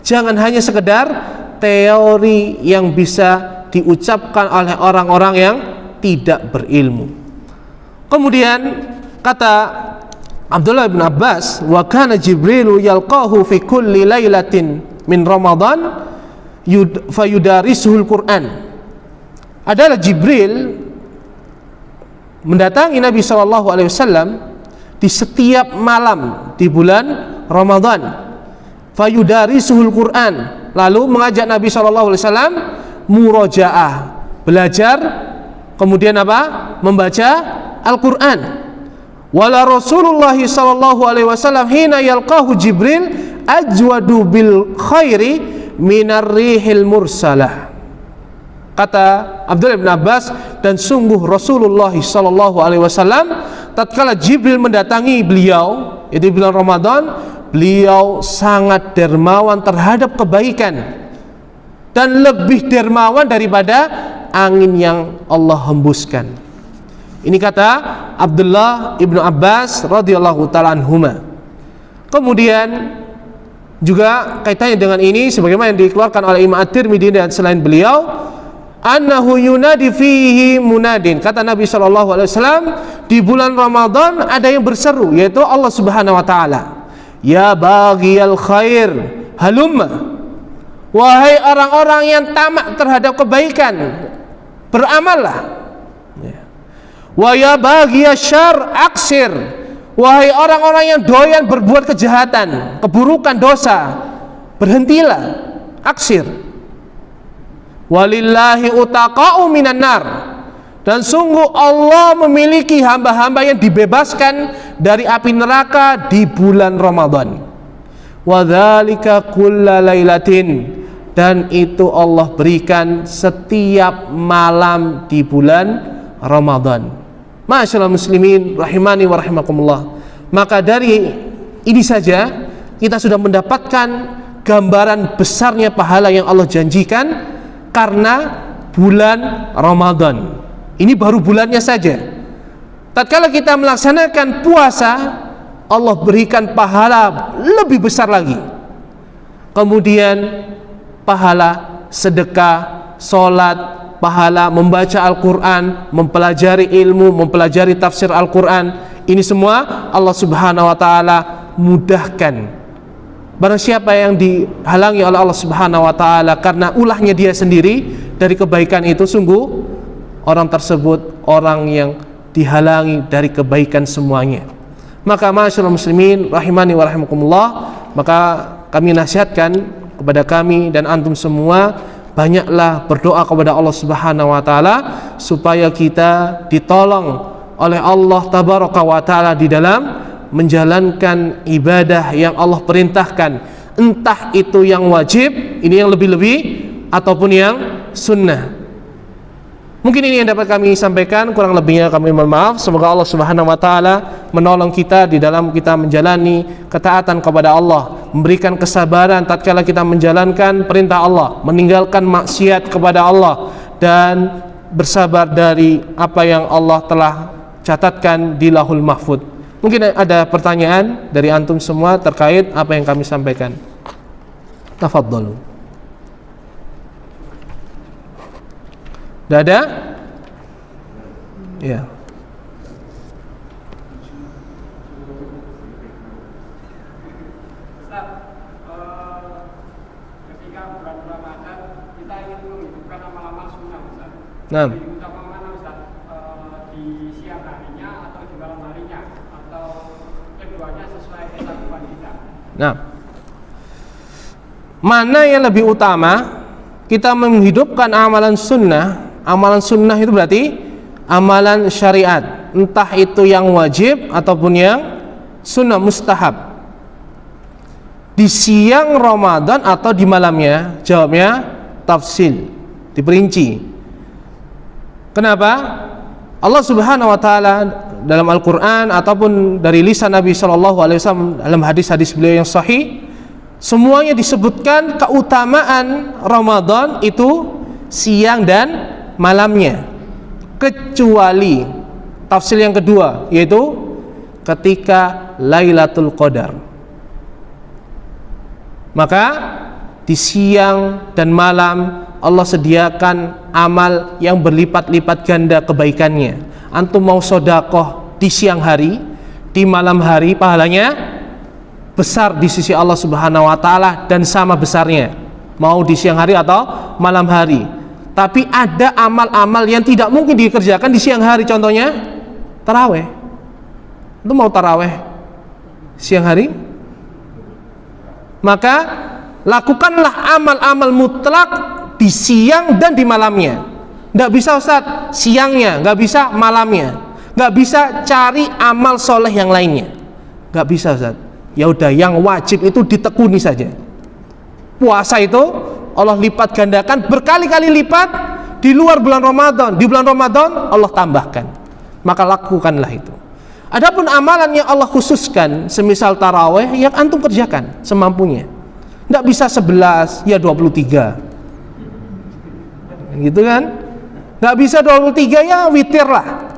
Speaker 1: Jangan hanya sekedar teori yang bisa diucapkan oleh orang-orang yang tidak berilmu. Kemudian kata Abdullah bin Abbas, wa kana Jibrilu yalqahu fi kulli lailatin min Ramadan fayudarisuhul Quran. Adalah Jibril mendatangi Nabi SAW di setiap malam di bulan Ramadan, fayudarisuhul Quran, lalu mengajak Nabi SAW murojaah, belajar, kemudian membaca Al-Quran. Wala Rasulullah SAW hina yalqahu Jibril ajwadu bil khairi minar rihil mursalah. Kata Abdullah bin Abbas, dan sungguh Rasulullah SAW tatkala Jibril mendatangi beliau, itu bulan Ramadan, beliau sangat dermawan terhadap kebaikan dan lebih dermawan daripada angin yang Allah hembuskan. Ini kata Abdullah ibnu Abbas radhiyallahu ta'ala anhuma. Kemudian juga kaitannya dengan ini, sebagaimana yang dikeluarkan oleh Imam At-Tirmidzi dan selain beliau, annahu yunadi fihi munadin. Kata Nabi SAW, di bulan Ramadan ada yang berseru, yaitu Allah Subhanahu wa taala. Ya baghiyal khair, halumma. Wahai orang-orang yang tamak terhadap kebaikan, beramallah. Wa ya baghiyasy syarr, aksir. Wahai orang-orang yang doyan berbuat kejahatan, keburukan, dosa, berhentilah, aksir. Walillahi utaqa'u minan nar. Dan sungguh Allah memiliki hamba-hamba yang dibebaskan dari api neraka di bulan Ramadan. Wa dzalika kulla lailatin. Dan itu Allah berikan setiap malam di bulan Ramadan. Masyaallah muslimin rahimani wa rahimakumullah. Maka dari ini saja kita sudah mendapatkan gambaran besarnya pahala yang Allah janjikan karena bulan Ramadan. Ini baru bulannya saja. Tatkala kita melaksanakan puasa, Allah berikan pahala lebih besar lagi. Kemudian pahala sedekah, sholat, pahala membaca Al-Quran, mempelajari ilmu, mempelajari tafsir Al-Quran. Ini semua Allah Subhanahu wa ta'ala mudahkan. Barang siapa yang dihalangi oleh Allah Subhanahu wa ta'ala karena ulahnya dia sendiri dari kebaikan itu, sungguh orang tersebut orang yang dihalangi dari kebaikan semuanya. Maka masyaallah muslimin rahimani wa rahimakumullah, maka kami nasihatkan kepada kami dan antum semua, banyaklah berdoa kepada Allah Subhanahu wa taala supaya kita ditolong oleh Allah tabaraka wa taala di dalam menjalankan ibadah yang Allah perintahkan, entah itu yang wajib, ini yang lebih-lebih, ataupun yang sunnah. Mungkin ini yang dapat kami sampaikan, kurang lebihnya kami mohon maaf. Semoga Allah Subhanahu wa taala menolong kita di dalam kita menjalani ketaatan kepada Allah, memberikan kesabaran tatkala kita menjalankan perintah Allah, meninggalkan maksiat kepada Allah, dan bersabar dari apa yang Allah telah catatkan di Lauhul Mahfuz. Mungkin ada pertanyaan dari antum semua terkait apa yang kami sampaikan. Tafadhalu. Tidak ada? Ya.
Speaker 2: Ustaz, ketika bulan Ramadan kita ingin menghidupkan amal-amal sunnah, Ustaz.
Speaker 1: Nah.
Speaker 2: Utama mana, Ustaz? Di siang harinya atau di malam harinya, atau keduanya sesuai kesanggupan kita?
Speaker 1: Nah, mana yang lebih utama? Kita menghidupkan amalan sunnah. Amalan sunnah itu berarti amalan syariat, entah itu yang wajib ataupun yang sunnah mustahab, di siang Ramadan atau di malamnya. Jawabnya tafsil, diperinci. Kenapa? Allah Subhanahu wa taala dalam Al-Qur'an ataupun dari lisan Nabi sallallahu alaihi wasallam dalam hadis-hadis beliau yang sahih, semuanya disebutkan keutamaan Ramadan itu siang dan malamnya, kecuali tafsir yang kedua, yaitu ketika Lailatul Qadar. Maka di siang dan malam Allah sediakan amal yang berlipat-lipat ganda kebaikannya. Antum mau sedekah di siang hari, di malam hari, pahalanya besar di sisi Allah Subhanahu wa taala dan sama besarnya mau di siang hari atau malam hari. Tapi ada amal-amal yang tidak mungkin dikerjakan di siang hari, contohnya taraweh. Itu mau taraweh siang hari, maka lakukanlah amal-amal mutlak di siang dan di malamnya. Nggak bisa Ustaz siangnya, nggak bisa malamnya, nggak bisa cari amal soleh yang lainnya, nggak bisa Ustaz. Ya udah, yang wajib itu ditekuni saja. Puasa itu Allah lipat gandakan berkali-kali lipat di luar bulan Ramadan. Di bulan Ramadan Allah tambahkan. Maka lakukanlah itu. Adapun amalan yang Allah khususkan, semisal taraweh, yang antum kerjakan semampunya. Nggak bisa 11, ya 23. Gitu kan? Nggak bisa 23, ya witir lah.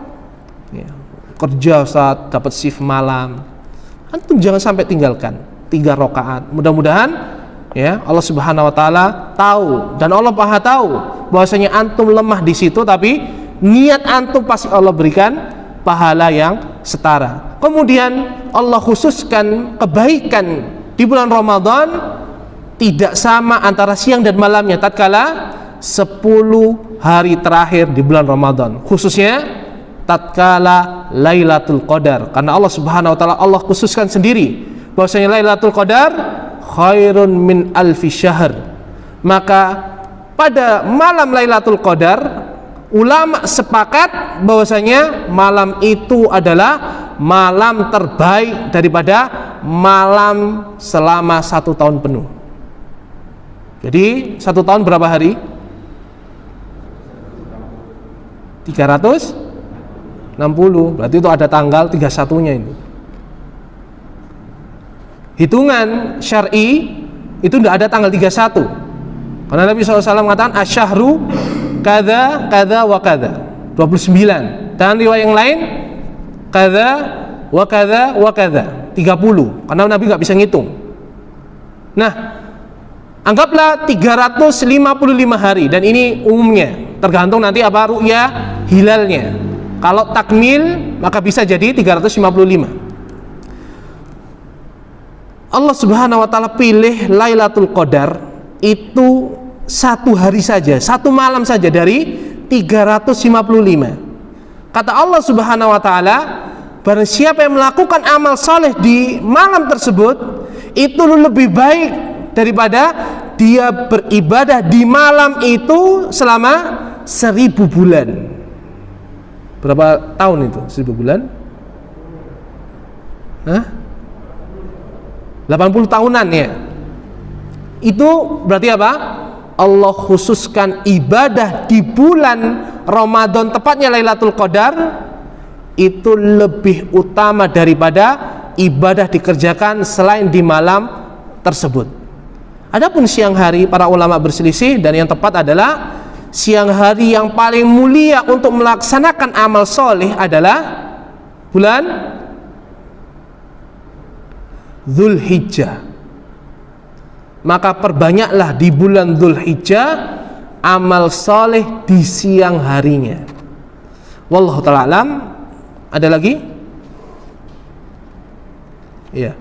Speaker 1: Ya, kerja saat dapat shift malam, antum jangan sampai tinggalkan 3 rakaat. Mudah-mudahan ya Allah Subhanahu wa taala tahu dan Allah Maha tahu bahwasanya antum lemah di situ, tapi niat antum pasti Allah berikan pahala yang setara. Kemudian Allah khususkan kebaikan di bulan Ramadan tidak sama antara siang dan malamnya tatkala 10 hari terakhir di bulan Ramadan, khususnya tatkala Lailatul Qadar, karena Allah Subhanahu wa taala Allah khususkan sendiri bahwasanya Lailatul Qadar khairun min alfi syahr. Maka pada malam Lailatul Qadar ulama sepakat bahwasanya malam itu adalah malam terbaik daripada malam selama 1 tahun penuh. Jadi 1 tahun berapa hari? 360. Berarti itu ada tanggal 31-nya ini. Hitungan syar'i itu tidak ada tanggal 31. Karena Nabi SAW mengatakan asyahru kada kada wa kada 29, dan riwayat yang lain kada wa kada wa kada 30, karena Nabi nggak bisa ngitung. Nah, anggaplah 355 hari, dan ini umumnya tergantung nanti apa ru'ya hilalnya. Kalau takmil maka bisa jadi 355. Allah Subhanahu wa taala pilih Lailatul Qadar itu 1 hari saja, 1 malam saja dari 355. Kata Allah Subhanahu wa taala, barang siapa yang melakukan amal soleh di malam tersebut itu lebih baik daripada dia beribadah di malam itu selama 1000 bulan. Berapa tahun itu? 1000 bulan? Hah? 80 tahunan ya. Itu berarti apa? Allah khususkan ibadah di bulan Ramadan, tepatnya Lailatul Qadar, itu lebih utama daripada ibadah dikerjakan selain di malam tersebut. Adapun siang hari, para ulama berselisih, dan yang tepat adalah siang hari yang paling mulia untuk melaksanakan amal soleh adalah bulan Dzulhijjah. Maka perbanyaklah di bulan Dzulhijjah amal soleh di siang harinya. Wallahu ta'ala alam. Ada lagi? Iya.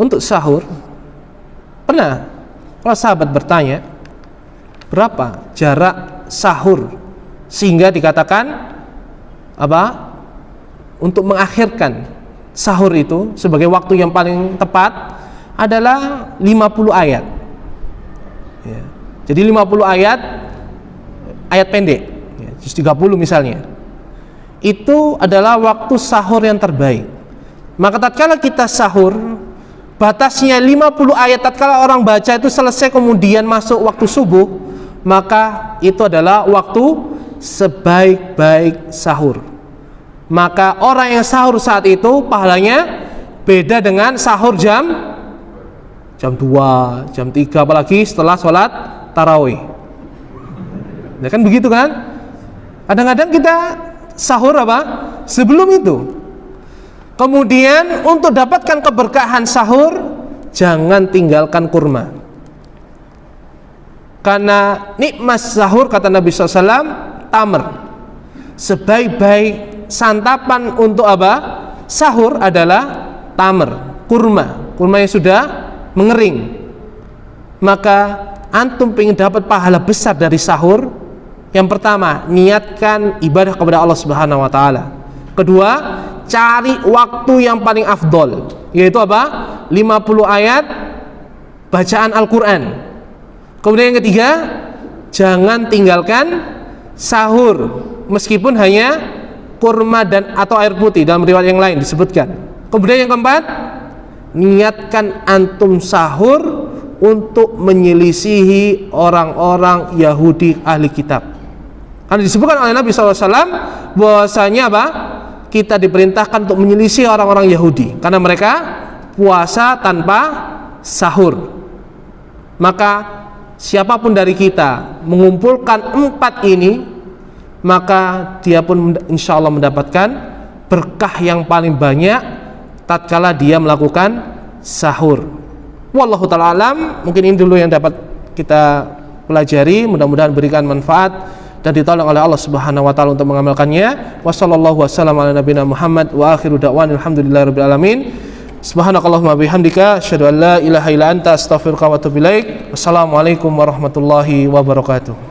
Speaker 1: Untuk sahur, pernah para sahabat bertanya, berapa jarak sahur sehingga dikatakan apa? Untuk mengakhirkan sahur itu sebagai waktu yang paling tepat adalah 50 ayat. Ya. Jadi 50 ayat pendek, ya, 30 misalnya. Itu adalah waktu sahur yang terbaik. Maka tatkala kita sahur, batasnya 50 ayat, tatkala orang baca itu selesai kemudian masuk waktu subuh, maka itu adalah waktu sebaik-baik sahur. Maka orang yang sahur saat itu pahalanya beda dengan sahur jam 2, jam 3, apalagi setelah sholat tarawih. Ya kan begitu kan? Kadang-kadang kita sahur apa? Sebelum itu. Kemudian untuk dapatkan keberkahan sahur, jangan tinggalkan kurma. Karena nikmat sahur, kata Nabi SAW, tamr. Sebaik-baik santapan untuk apa? Sahur adalah tamr, kurma yang sudah mengering. Maka antum ingin dapat pahala besar dari sahur, yang pertama, niatkan ibadah kepada Allah Subhanahu wa taala. Kedua, cari waktu yang paling afdol, yaitu apa? 50 ayat bacaan Al-Qur'an. Kemudian yang ketiga, jangan tinggalkan sahur meskipun hanya kurma dan atau air putih, dalam riwayat yang lain disebutkan. Kemudian yang keempat, niatkan antum sahur untuk menyelisihi orang-orang Yahudi ahli kitab. Karena disebutkan oleh Nabi SAW bahwasanya apa? Kita diperintahkan untuk menyelisih orang-orang Yahudi karena mereka puasa tanpa sahur. Maka siapapun dari kita mengumpulkan 4 ini, maka dia pun insya Allah mendapatkan berkah yang paling banyak, tatkala dia melakukan sahur. Wallahu ta'ala alam. Mungkin ini dulu yang dapat kita pelajari, mudah-mudahan berikan manfaat dan ditolong oleh Allah Subhanahu wa taala untuk mengamalkannya. Wassallallahu wasallam ala nabiyina Muhammad wa akhiru da'wana alhamdulillahirabbil alamin. Subhanakallahumma bihamdika asyhadu an la ilaha illa anta astaghfiruka wa atubu ilaik. Wassalamualaikum warahmatullahi wabarakatuh.